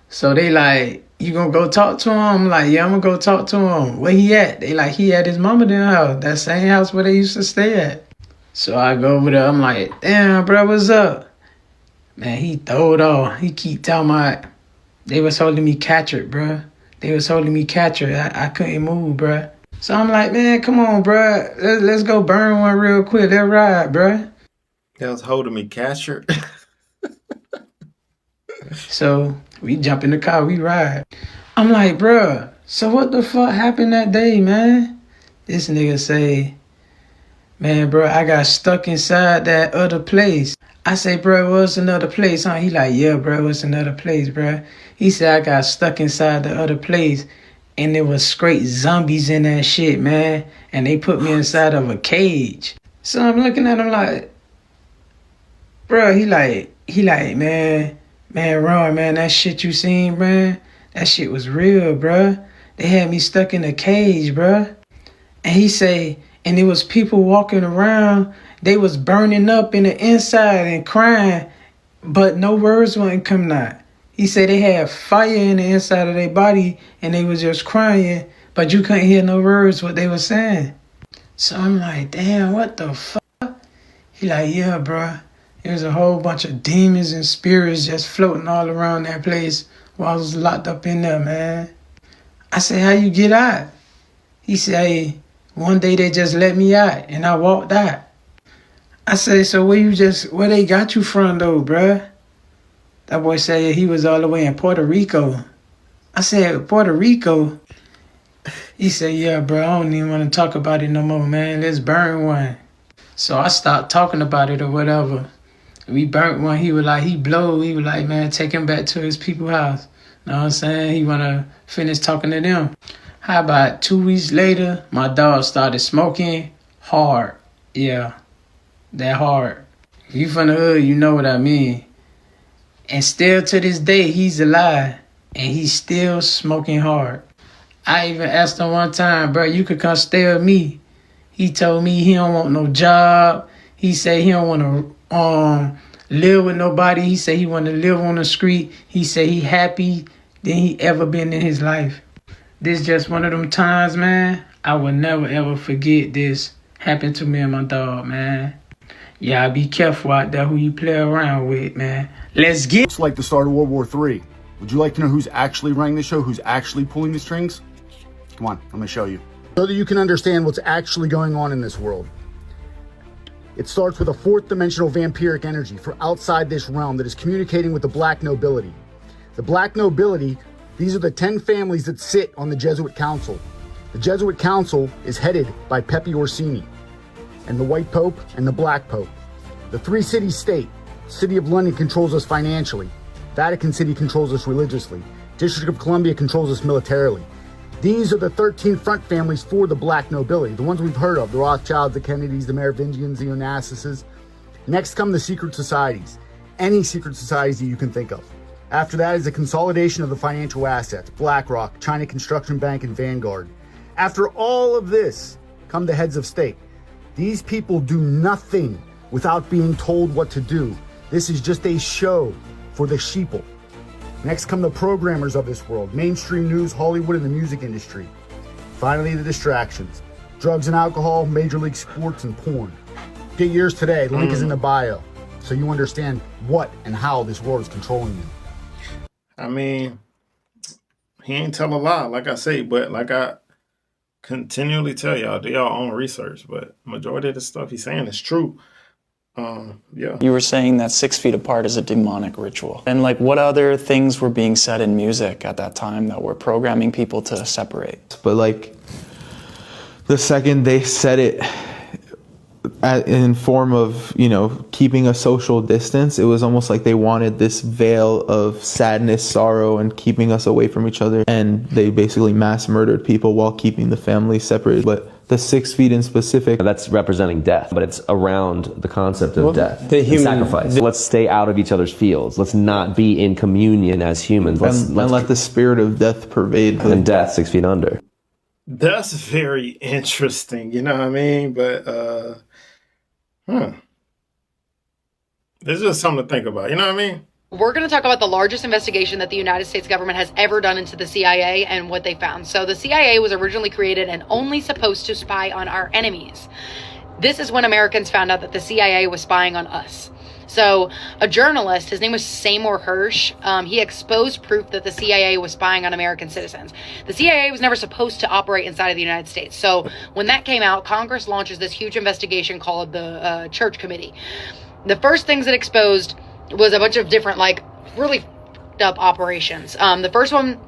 Speaker 9: So they like, you gonna go talk to him? I'm like, yeah, I'm gonna go talk to him. Where he at? They like, he at his mama damn house, that same house where they used to stay at. So I go over there, I'm like, damn, bro, what's up? Man, he throwed off. He keep telling me, they was holding me captured, bro. They was holding me captured. I couldn't move, bro. So I'm like, man, come on, bro. Let's go burn one real quick. Let's ride, bro.
Speaker 4: They was holding me captured.
Speaker 9: So we jump in the car, we ride. I'm like, bro, so what the fuck happened that day, man? This nigga say, man, bro, I got stuck inside that other place. I say, bro, what's another place, huh? He like, yeah, bro, what's another place, bro? He said, I got stuck inside the other place, and there was straight zombies in that shit, man. And they put me inside of a cage. So I'm looking at him like, bro, he like, man, Ron, man, that shit you seen, man, that shit was real, bro. They had me stuck in a cage, bro. And he say, and there was people walking around, they was burning up in the inside and crying, but no words wasn't coming out. He said they had fire in the inside of their body and they was just crying, but you couldn't hear no words what they were saying. So I'm like, damn, what the fuck? He like, yeah, bro. There's a whole bunch of demons and spirits just floating all around that place while I was locked up in there, man. I said, how you get out? He said, hey, one day they just let me out and I walked out. I said, so where they got you from though, bruh? That boy said he was all the way in Puerto Rico. I said, Puerto Rico? He said, yeah, bro, I don't even want to talk about it no more, man. Let's burn one. So I stopped talking about it or whatever. We burnt one. He was like, man, take him back to his people's house. Know what I'm saying? He want to finish talking to them. How about 2 weeks later, my dog started smoking hard. Yeah, that hard. If you from the hood, you know what I mean. And still to this day, he's alive. And he's still smoking hard. I even asked him one time, bro, you could come stay with me. He told me he don't want no job. He said he don't want to live with nobody. He said he want to live on the street. He said he happy than he ever been in his life. This just one of them times, man. I will never ever forget this happened to me and my dog, man. Yeah, be careful out there who you play around with, man. Let's get...
Speaker 11: It's like the start of World War III. Would you like to know who's actually running the show, who's actually pulling the strings? Come on, let me show you. So that you can understand what's actually going on in this world. It starts with a fourth dimensional vampiric energy for outside this realm that is communicating with the black nobility. The black nobility, these are the 10 families that sit on the Jesuit Council. The Jesuit Council is headed by Pepe Orsini, and the White Pope and the Black Pope. The three-city state, City of London controls us financially. Vatican City controls us religiously. District of Columbia controls us militarily. These are the 13 front families for the black nobility, the ones we've heard of, the Rothschilds, the Kennedys, the Merovingians, the Onassis. Next come the secret societies, any secret societies that you can think of. After that is the consolidation of the financial assets, BlackRock, China Construction Bank, and Vanguard. After all of this come the heads of state. These people do nothing without being told what to do. This is just a show for the sheeple. Next come the programmers of this world, mainstream news, Hollywood, and the music industry. Finally, the distractions, drugs and alcohol, major league sports, and porn. Get yours today, link is in the bio, so you understand what and how this world is controlling you.
Speaker 4: I mean, he ain't tell a lie, like I say, but like I continually tell y'all, do y'all own research, but majority of the stuff he's saying is true. Yeah.
Speaker 12: You were saying that 6 feet apart is a demonic ritual. And like, what other things were being said in music at that time that were programming people to separate?
Speaker 13: But like, the second they said it in form of, you know, keeping a social distance, it was almost like they wanted this veil of sadness, sorrow, and keeping us away from each other. And they basically mass murdered people while keeping the family separated. But the 6 feet in specific,
Speaker 14: that's representing death, but it's around the concept of death,
Speaker 13: the human
Speaker 14: sacrifice. Let's stay out of each other's fields. Let's not be in communion as humans. Let's
Speaker 13: let the spirit of death pervade.
Speaker 14: And death 6 feet under.
Speaker 4: That's very interesting, you know what I mean? But this is just something to think about, you know what I mean?
Speaker 15: We're going to talk about the largest investigation that the United States government has ever done into the CIA and what they found. So the CIA was originally created and only supposed to spy on our enemies. This is when Americans found out that the CIA was spying on us. So a journalist, his name was Seymour Hersh, he exposed proof that the CIA was spying on American citizens. The CIA was never supposed to operate inside of the United States. So when that came out, Congress launches this huge investigation called the Church Committee. The first things it exposed was a bunch of different, like, really f***ed up operations. The first one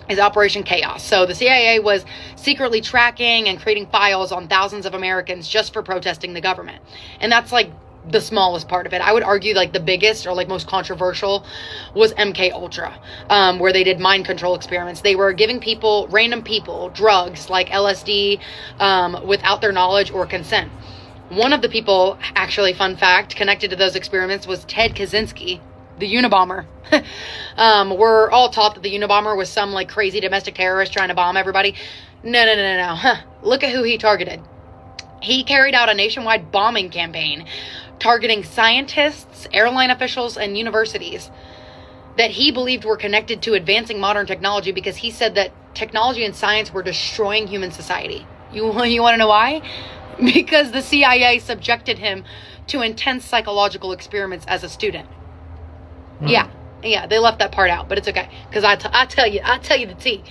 Speaker 15: is Operation Chaos. So the CIA was secretly tracking and creating files on thousands of Americans just for protesting the government. And that's like the smallest part of it. I would argue like the biggest or like most controversial was MK Ultra, where they did mind control experiments. They were giving people, random people, drugs like LSD without their knowledge or consent. One of the people, actually, fun fact, connected to those experiments was Ted Kaczynski, the Unabomber. We're all taught that the Unabomber was some like crazy domestic terrorist trying to bomb everybody. No. Look at who he targeted. He carried out a nationwide bombing campaign targeting scientists, airline officials, and universities that he believed were connected to advancing modern technology because he said that technology and science were destroying human society. You want to know why? Because the CIA subjected him to intense psychological experiments as a student. Yeah, they left that part out, but it's okay because I tell you the tea.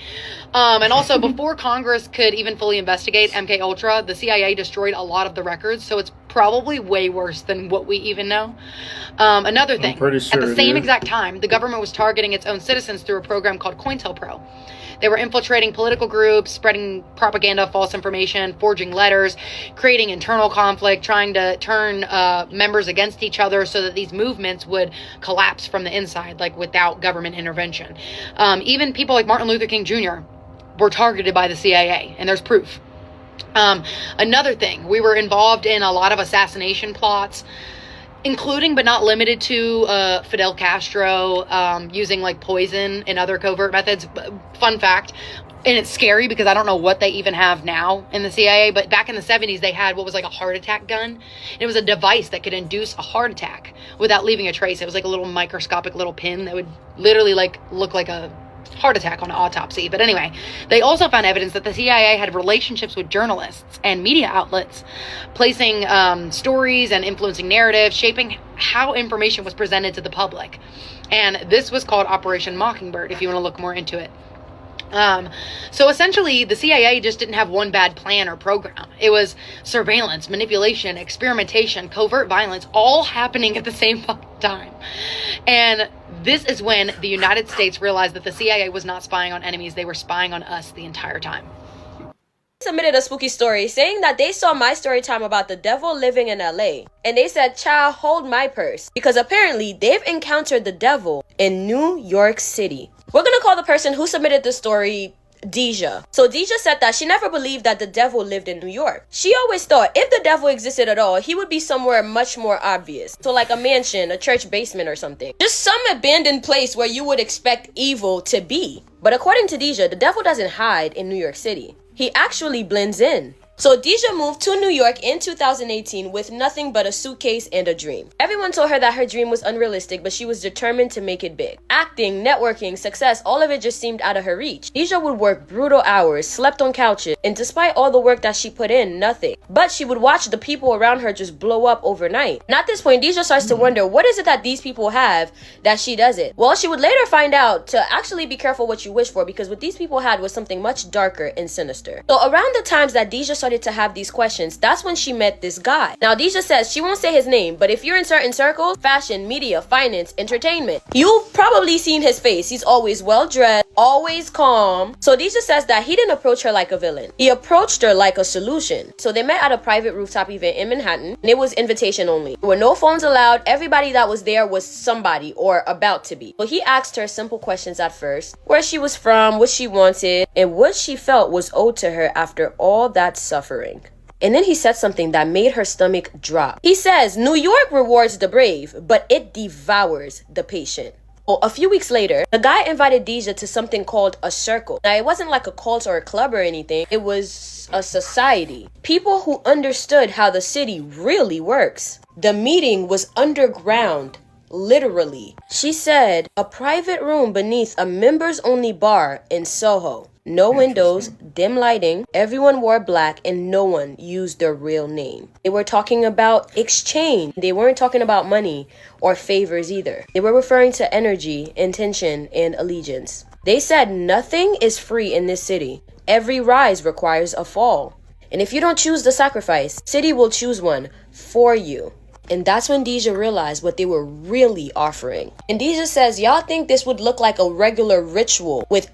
Speaker 15: And also, before Congress could even fully investigate MK Ultra, the CIA destroyed a lot of the records, so it's probably way worse than what we even know. Another thing,
Speaker 4: pretty sure
Speaker 15: at the same exact time, the government was targeting its own citizens through a program called COINTELPRO. They were infiltrating political groups, spreading propaganda, false information, forging letters, creating internal conflict, trying to turn members against each other so that these movements would collapse from the inside, like without government intervention. Even people like Martin Luther King Jr. were targeted by the CIA, and there's proof. Another thing, we were involved in a lot of assassination plots, including but not limited to Fidel Castro, using like poison and other covert methods. Fun fact, and it's scary because I don't know what they even have now in the CIA, but back in the 70s they had what was like a heart attack gun. And it was a device that could induce a heart attack without leaving a trace. It was like a little microscopic little pin that would literally like look like a heart attack on an autopsy. But anyway, they also found evidence that the CIA had relationships with journalists and media outlets, placing stories and influencing narratives, shaping how information was presented to the public. And this was called Operation Mockingbird, if you want to look more into it. So essentially, the CIA just didn't have one bad plan or program. It was surveillance, manipulation, experimentation, covert violence, all happening at the same time. And this is when the United States realized that the CIA was not spying on enemies. They were spying on us the entire time.
Speaker 25: Submitted a spooky story saying that they saw my story time about the devil living in LA. And they said, "Child, hold my purse." Because apparently they've encountered the devil in New York City. We're gonna call the person who submitted the story Deja. So Deja said that she never believed that the devil lived in New York. She always thought if the devil existed at all, he would be somewhere much more obvious. So like a mansion, a church basement or something. Just some abandoned place where you would expect evil to be. But according to Deja, the devil doesn't hide in New York City. He actually blends in. So Deja moved to New York in 2018 with nothing but a suitcase and a dream. Everyone told her that her dream was unrealistic, but she was determined to make it big. Acting, networking, success, all of it just seemed out of her reach. Deja would work brutal hours, slept on couches, and despite all the work that she put in, nothing. But she would watch the people around her just blow up overnight. And at this point, Deja starts to wonder, what is it that these people have that she doesn't? Well, she would later find out to actually be careful what you wish for, because what these people had was something much darker and sinister. So around the times that Deja started to have these questions, that's when she met this guy. Now Deja says she won't say his name, but if you're in certain circles, fashion, media, finance, entertainment, you've probably seen his face. He's always well dressed, always calm. So Deja says that he didn't approach her like a villain. He approached her like a solution. So they met at a private rooftop event in Manhattan, and it was invitation only. There were no phones allowed. Everybody that was there was somebody or about to be. But he asked her simple questions at first: where she was from, what she wanted, and what she felt was owed to her after all that suffering. And then he said something that made her stomach drop. He says, New York rewards the brave, but it devours the patient. Well, a few weeks later, the guy invited Deja to something called a circle. Now, it wasn't like a cult or a club or anything. It was a society. People who understood how the city really works. The meeting was underground. Literally. She said, a private room beneath a members-only bar in Soho. No windows, dim lighting, everyone wore black, and no one used their real name. They were talking about exchange. They weren't talking about money or favors either. They were referring to energy, intention, and allegiance. They said nothing is free in this city. Every rise requires a fall. And if you don't choose the sacrifice, city will choose one for you. And that's when Deja realized what they were really offering. And Deja says, y'all think this would look like a regular ritual with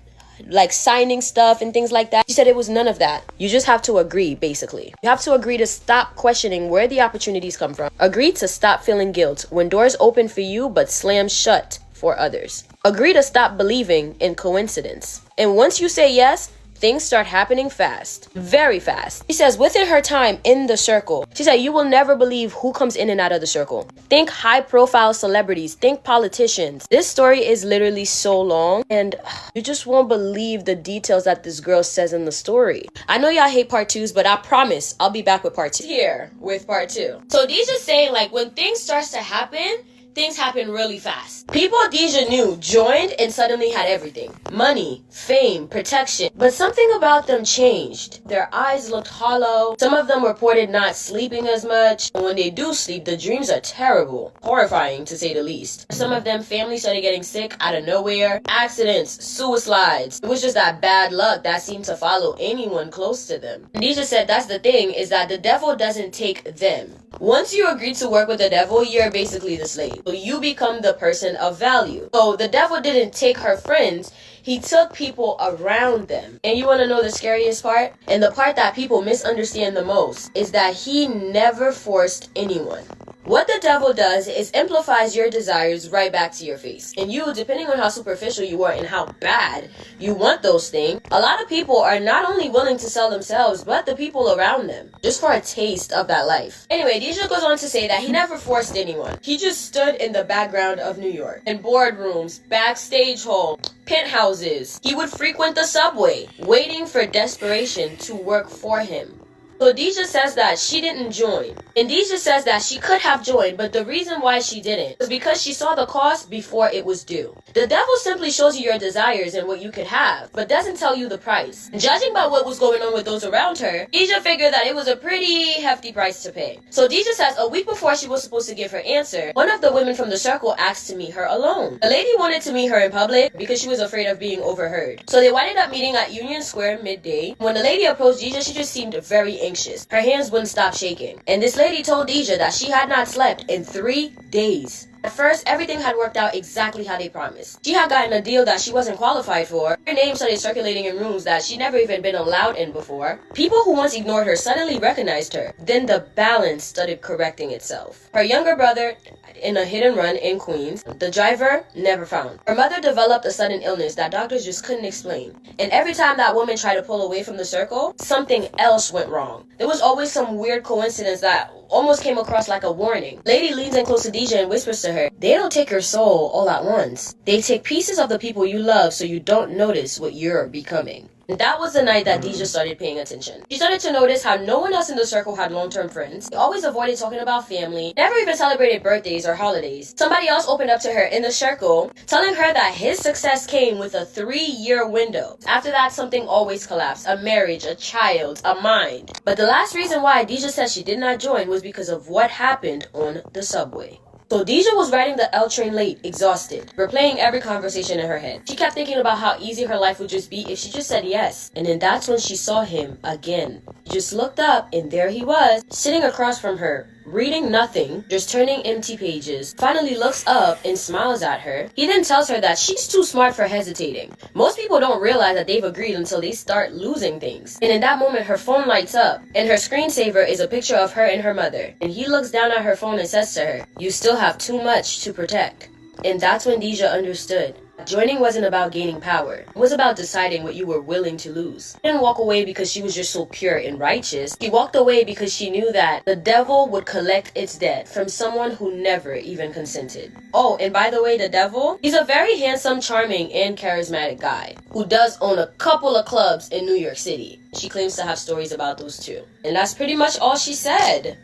Speaker 25: like signing stuff and things like that? She said it was none of that. You just have to agree, basically. You have to agree to stop questioning where the opportunities come from. Agree to stop feeling guilt when doors open for you but slam shut for others. Agree to stop believing in coincidence. And once you say yes, things start happening fast. Very fast. She says within her time in the circle, she said you will never believe who comes in and out of the circle. Think high profile celebrities. Think politicians. This story is literally so long and you just won't believe the details that this girl says in the story. I know y'all hate part 2s, but I promise I'll be back with part 2. Here with part 2. So Deja's saying like when things starts to happen, things happen really fast. People Deja knew joined and suddenly had everything. Money, fame, protection. But something about them changed. Their eyes looked hollow. Some of them reported not sleeping as much. And when they do sleep, the dreams are terrible. Horrifying, to say the least. Some of them, families started getting sick out of nowhere. Accidents, suicides. It was just that bad luck that seemed to follow anyone close to them. And Deja said that's the thing, is that the devil doesn't take them. Once you agree to work with the devil, you're basically the slave. So you become the person of value. So the devil didn't take her friends, he took people around them. And you want to know the scariest part? And the part that people misunderstand the most is that he never forced anyone. What the devil does is amplifies your desires right back to your face. And you, depending on how superficial you are and how bad you want those things, a lot of people are not only willing to sell themselves, but the people around them, just for a taste of that life. Anyway, Deja goes on to say that he never forced anyone. He just stood in the background of New York, in boardrooms, backstage halls, penthouses. He would frequent the subway, waiting for desperation to work for him. So Deja says that she didn't join. And Deja says that she could have joined, but the reason why she didn't was because she saw the cost before it was due. The devil simply shows you your desires and what you could have, but doesn't tell you the price. Judging by what was going on with those around her, Deja figured that it was a pretty hefty price to pay. So Deja says a week before she was supposed to give her answer, one of the women from the circle asked to meet her alone. The lady wanted to meet her in public because she was afraid of being overheard. So they ended up meeting at Union Square midday. When the lady approached Deja, she just seemed very anxious. Her hands wouldn't stop shaking. And this lady told Deja that she had not slept in 3 days. At first, everything had worked out exactly how they promised. She had gotten a deal that she wasn't qualified for. Her name started circulating in rooms that she'd never even been allowed in before. People who once ignored her suddenly recognized her. Then the balance started correcting itself. Her younger brother in a hit and run in Queens. The driver never found. Her mother developed a sudden illness that doctors just couldn't explain. And every time that woman tried to pull away from the circle, something else went wrong. There was always some weird coincidence that almost came across like a warning. Lady leans in close to Deja and whispers to her, they don't take your soul all at once. They take pieces of the people you love so you don't notice what you're becoming. And that was the night that Deja started paying attention. She started to notice how no one else in the circle had long-term friends. They always avoided talking about family, never even celebrated birthdays or holidays. Somebody else opened up to her in the circle, telling her that his success came with a 3-year window. After that, something always collapsed. A marriage, a child, a mind. But the last reason why Deja said she did not join was because of what happened on the subway. So Deja was riding the L train late, exhausted, replaying every conversation in her head. She kept thinking about how easy her life would just be if she just said yes. And then that's when she saw him again. She just looked up and there he was, sitting across from her, reading nothing, just turning empty pages. Finally looks up and smiles at her. He then tells her that she's too smart for hesitating. Most people don't realize that they've agreed until they start losing things. And in that moment, her phone lights up, and her screensaver is a picture of her and her mother. And he looks down at her phone and says to her, you still have too much to protect. And that's when Deja understood. Joining wasn't about gaining power. It was about deciding what you were willing to lose. She didn't walk away because she was just so pure and righteous. She walked away because she knew that the devil would collect its debt from someone who never even consented. Oh, and by the way, the devil, he's a very handsome, charming, and charismatic guy who does own a couple of clubs in New York City. She claims to have stories about those too. And that's pretty much all she said.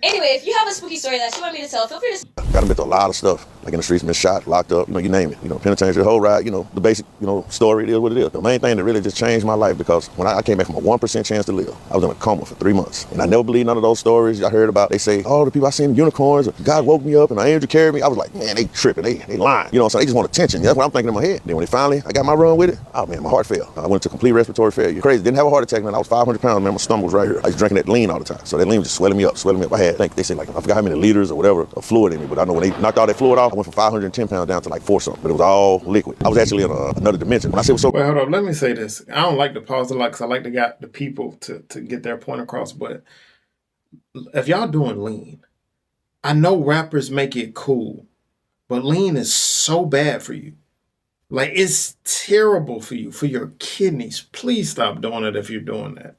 Speaker 25: Anyway, if you have a spooky story that you want me to tell, feel free to...
Speaker 16: Got been through a lot of stuff, like in the streets, been shot, locked up, you name it. Penitentiary, the whole ride, the basic, story, it is what it is. The main thing that really just changed my life, because when I came back from a 1% chance to live, I was in a coma for 3 months. And I never believed none of those stories I heard about. They say, oh, the people I seen unicorns, God woke me up and an angel carried me. I was like, man, they tripping, they lying. So they just want attention. That's what I'm thinking in my head. Then when I got my run with it, oh man, my heart failed. I went into complete respiratory failure. Crazy, didn't have a heart attack, man. I was 500 pounds, man, my stomach was right here. I was drinking that lean all the time. So that lean was just swelling me up. I had, they say, I forgot how many liters or whatever of fluid in me, but I know when they knocked all that fluid off, I went from 510 pounds down to like 4 something, but it was all liquid. I was actually in another dimension. When I said so.
Speaker 4: Well, hold on. Let me say this. I don't like to pause a lot because I like to get the people to get their point across. But if y'all doing lean, I know rappers make it cool, but lean is so bad for you. Like, it's terrible for you, for your kidneys. Please stop doing it if you're doing that.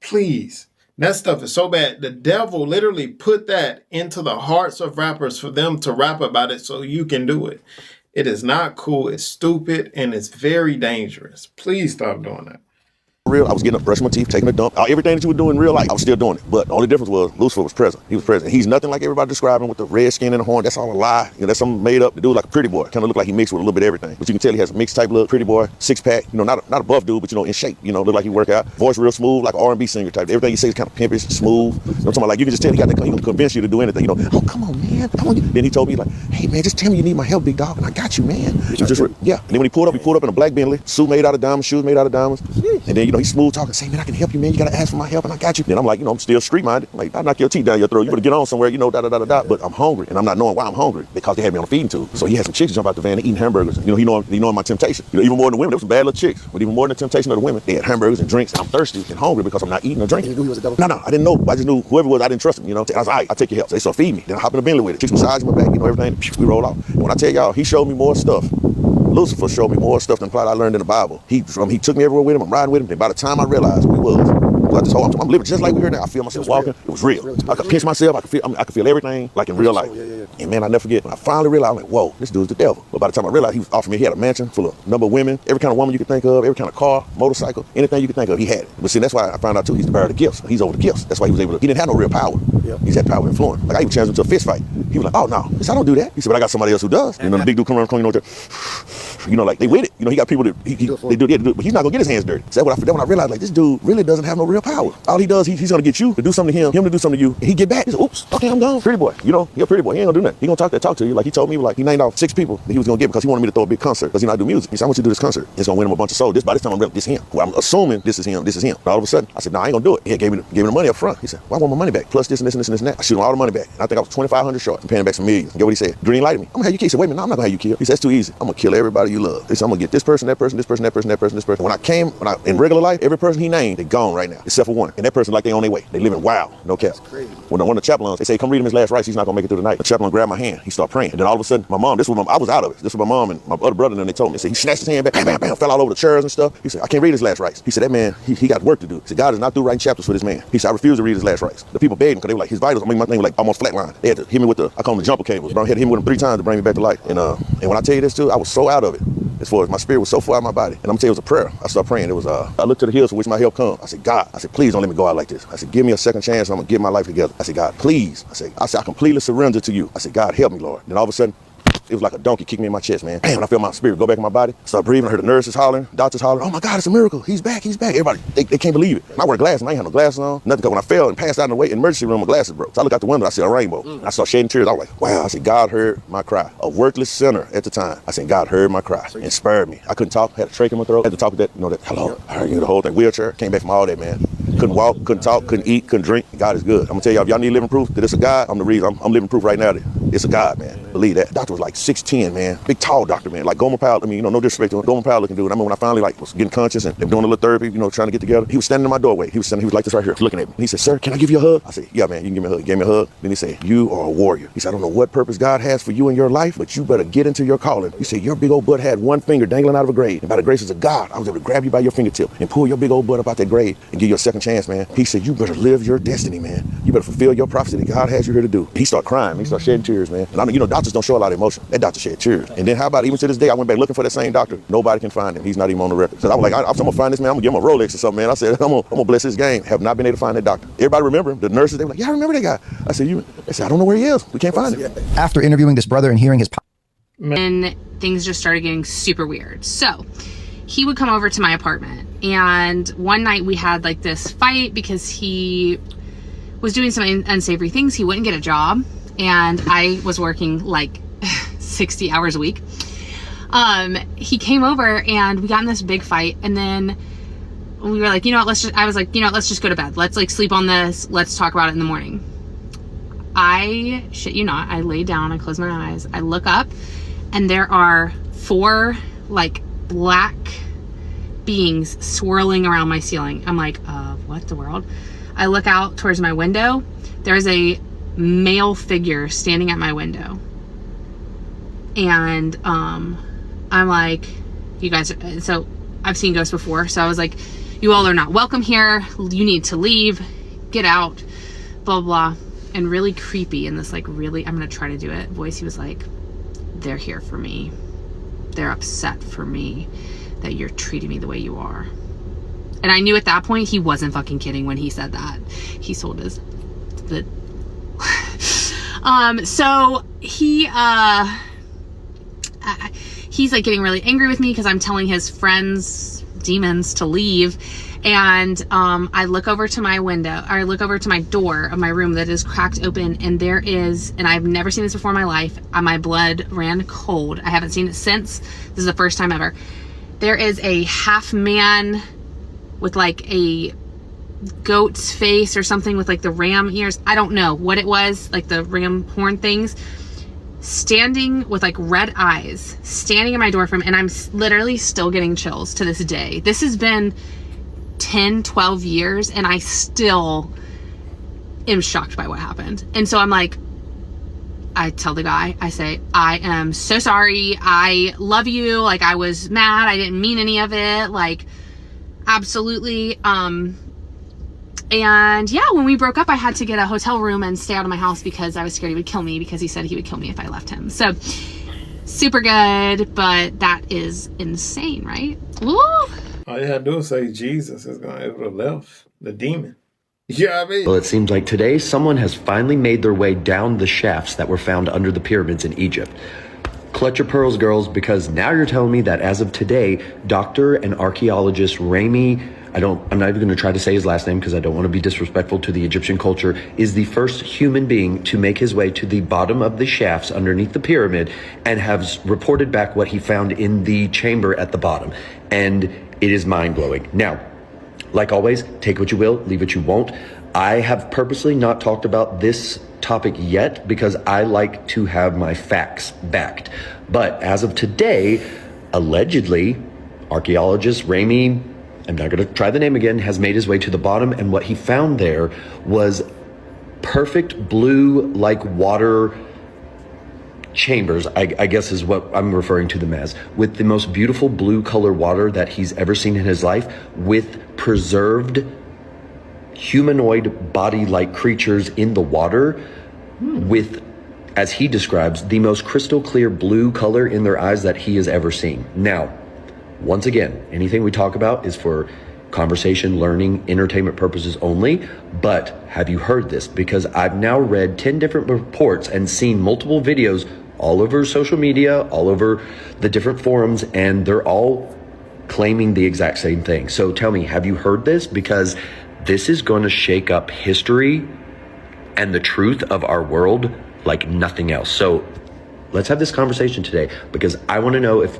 Speaker 4: Please. That stuff is so bad. The devil literally put that into the hearts of rappers for them to rap about it so you can do it. It is not cool. It's stupid and it's very dangerous. Please stop doing that.
Speaker 16: Real, I was getting up, brushing my teeth, taking a dump. Everything that you were doing in real life, I was still doing it. But the only difference was Lucifer was present. He was present. He's nothing like everybody describing with the red skin and the horn. That's all a lie. That's something made up. The dude like a pretty boy. Kind of look like he mixed with a little bit of everything. But you can tell he has a mixed type look. Pretty boy, 6-pack. Not a buff dude, but in shape. Look like he work out. Voice real smooth, like an R&B singer type. Everything he says is kind of pimpish, smooth. I'm talking about, like, you can just tell he got that. He can convince you to do anything. Oh, come on, man. Come on. Then he told me, like, hey man, just tell me you need my help, big dog, and I got you, man. Yeah. And then when he pulled up in a black Bentley, suit made out of diamonds, shoes made out of diamonds. And then he's smooth talking, saying, man, I can help you, man. You gotta ask for my help, and I got you. Then I'm like, I'm still street minded. Like, I knock your teeth down your throat. You better get on somewhere, But I'm hungry, and I'm not knowing why I'm hungry because they had me on a feeding tube. So he had some chicks jump out the van and eating hamburgers. He knowing my temptation. Even more than the women, there was some bad little chicks. But even more than the temptation of the women, they had hamburgers and drinks. And I'm thirsty and hungry because I'm not eating or drinking. You knew he was a devil? No, I didn't know. I just knew whoever it was, I didn't trust him. I was like, all right, I'll take your help. So they started feeding me. Then I hop in the Bentley with it. Chicks massage my back, everything. We roll off. And when I tell y'all, he showed me more stuff. Lucifer showed me more stuff than probably I learned in the Bible. He took me everywhere with him. I'm riding with him. And by the time I realized who he was, I'm living just like we heard now. I feel myself walking. It was real. I could pinch myself. I could feel everything like in real life. And man, I never forget. When I finally realized, I'm like, whoa, this dude's the devil. But by the time I realized, he was offering me, he had a mansion full of number of women, every kind of woman you could think of, every kind of car, motorcycle, anything you could think of, he had it. But see, that's why I found out too, he's the bearer of the gifts. He's over the gifts. That's why he was able to, he didn't have no real power. He's had power influence. Like, I even challenged him to a fist fight. He was like, oh no, I don't do that. He said, but I got somebody else who does. The big dude come around, like they with it. You know, he got people that they do it, but he's not gonna get his hands dirty. So that's when I realized, like, this dude really doesn't have no real power. All he does, he's gonna get you to do something to him to do something to you, and he get back. He said, oops, okay, I'm gone. Pretty boy, you know, he a pretty boy. He ain't gonna do nothing. He gonna talk to you. Like he told me, like he named off 6 people that he was gonna get because he wanted me to throw a big concert because I do music. He said, I want you to do this concert. It's gonna win him a bunch of souls. By this time, this him. Well, I'm assuming this is him. But all of a sudden, I said, no, I ain't gonna do it. He gave me the money up front. He said, well, I want my money back plus this and this and this and this and that. I shoot him all the money back. And I think I was $2,500 short. I'm paying back some millions. Get what he said? Green lighted me. I'm gonna have you kill. He said, wait a minute, no, I'm not gonna have you kill. He said, that's too easy. I'm gonna kill everybody you love. He said, I'm gonna get this person, that person, this person, that person, that person, this person. When I in regular life, every person he named, they gone right now, except for one. And that person like they on their way. They living wild, no cap. When one of the chaplains, they say, come read him his last rites. He's not gonna make it through the night. The chaplain grabbed my hand. He started praying. And then all of a sudden, my mom, I was out of it. This was my mom and my other brother, and they told me. They said, he snatched his hand back, bam, bam, bam, fell all over the chairs and stuff. He said, I can't read his last rites. He said, that man, he got work to do. He said, God is not through writing chapters for this man. He said, I refuse to read his last rites. The people begged him because they were like, his vitals, my thing was like almost flatline. They had to hit me with I call them the jumper cables. Bro, I had to hit me with them 3 times to bring me back to life. And when I tell you this too, I was so out of it. As far as my spirit was so far out of my body. And I'm gonna tell you, it was a prayer. I started praying. It was, I looked to the hills for which my help come. I said, God, please don't let me go out like this. I said, give me a second chance and I'm gonna get my life together. I said, God, please. I said, I completely surrender to you. I said, God, help me, Lord. Then all of a sudden, it was like a donkey kicked me in my chest, man. Bam, I felt my spirit go back in my body. Started breathing. I heard the nurses hollering, doctors hollering. Oh my God, it's a miracle. He's back. Everybody, they can't believe it. And I wear glasses and I ain't had no glasses on. Nothing, because when I fell and passed out in the emergency room, my glasses broke. So I looked out the window, I see a rainbow. I started shedding tears. I was like, wow. I said, God heard my cry. A worthless sinner at the time. I said, God heard my cry. Inspired me. I couldn't talk, had a trach in my throat. Had to talk with that, hello. I heard the whole thing, wheelchair. Came back from all that, man. Couldn't walk, couldn't talk, couldn't eat, couldn't drink. God is good. I'm gonna tell y'all, if y'all need living proof that it's a God, I'm the reason. I'm living proof right now that it's a God, man. Believe that. Doctor was like 6'10", man. Big, tall doctor, man. Like Gomer Powell. I mean, no disrespect to him. Gomer Powell looking dude. I mean, when I finally was getting conscious and they were doing a little therapy, trying to get together, he was standing in my doorway. He was like this right here, looking at me. And he said, sir, can I give you a hug? I said, yeah, man, you can give me a hug. He gave me a hug. Then he said, you are a warrior. He said, I don't know what purpose God has for you in your life, but you better get into your calling. He said, your big old butt had one finger dangling out of a grave. And by the graces of God, I was able to grab you by your fingertip and pull your big old butt up out that grave and give you a second chance, man. He said, you better live your destiny, man. You better fulfill your prophecy that God has you here to do. He started crying. He started shedding tears, man. And I know, doctors don't show a lot of emotion. That doctor shed tears. And then how about even to this day, I went back looking for that same doctor. Nobody can find him. He's not even on the record. So I was like, I'm gonna find this man. I'm gonna give him a Rolex or something, man. I said, I'm gonna bless his game. Have not been able to find that doctor. Everybody remember him. The nurses, they were like, yeah, I remember that guy. I said, I don't know where he is. We can't find him.
Speaker 6: After interviewing this brother and hearing his...
Speaker 17: And things just started getting super weird. So he would come over to my apartment, and one night we had like this fight because he was doing some unsavory things. He wouldn't get a job, and I was working like 60 hours a week. He came over and we got in this big fight, and then we were like, I was like, let's just go to bed. Let's like sleep on this. Let's talk about it in the morning. I shit you not, I lay down, I close my eyes, I look up, and there are 4 like black beings swirling around my ceiling. I'm like, what the world? I look out towards my window. There's a male figure standing at my window. And I'm like, you guys, so I've seen ghosts before. So I was like, you all are not welcome here. You need to leave. Get out. Blah, blah. And really creepy in this like really, I'm going to try to do it, voice. He was like, they're here for me. They're upset for me that you're treating me the way you are. And I knew at that point he wasn't fucking kidding when he said that. He sold his so he's like getting really angry with me because I'm telling his friends, demons, to leave. And I look over to my window, or I look over to my door of my room that is cracked open, and there is, and I've never seen this before in my life, my blood ran cold. I haven't seen it since. This is the first time ever. There is a half man with like a goat's face or something with like the ram ears. I don't know what it was, like the ram horn things, standing with like red eyes, standing in my doorframe, and I'm literally still getting chills to this day. This has been 10, 12 years, and I still am shocked by what happened. And so I'm like, I tell the guy, I say, I am so sorry. I love you. Like, I was mad. I didn't mean any of it. Like, absolutely. And yeah, when we broke up, I had to get a hotel room and stay out of my house because I was scared he would kill me, because he said he would kill me if I left him. So super good, but that is insane, right? Woo!
Speaker 4: All you had to do is say Jesus is going to have left the demon. You know what I mean?
Speaker 14: Well, it seems like today someone has finally made their way down the shafts that were found under the pyramids in Egypt. Clutch your pearls, girls, because now you're telling me that as of today, Dr. and archaeologist Rami, I'm not even going to try to say his last name because I don't want to be disrespectful to the Egyptian culture, is the first human being to make his way to the bottom of the shafts underneath the pyramid and has reported back what he found in the chamber at the bottom. And it is mind-blowing. Now, like always, take what you will, leave what you won't. I have purposely not talked about this topic yet because I like to have my facts backed. But as of today, allegedly, archaeologist Rami, I'm not going to try the name again, has made his way to the bottom, and what he found there was perfect blue like water chambers, I guess is what I'm referring to them as, with the most beautiful blue color water that he's ever seen in his life, with preserved humanoid body-like creatures in the water, with, as he describes, the most crystal clear blue color in their eyes that he has ever seen. Now, once again, anything we talk about is for conversation, learning, entertainment purposes only. But have you heard this? Because I've now read 10 different reports and seen multiple videos all over social media, all over the different forums, and they're all claiming the exact same thing. So tell me, have you heard this? Because this is going to shake up history and the truth of our world like nothing else. So let's have this conversation today, because I want to know if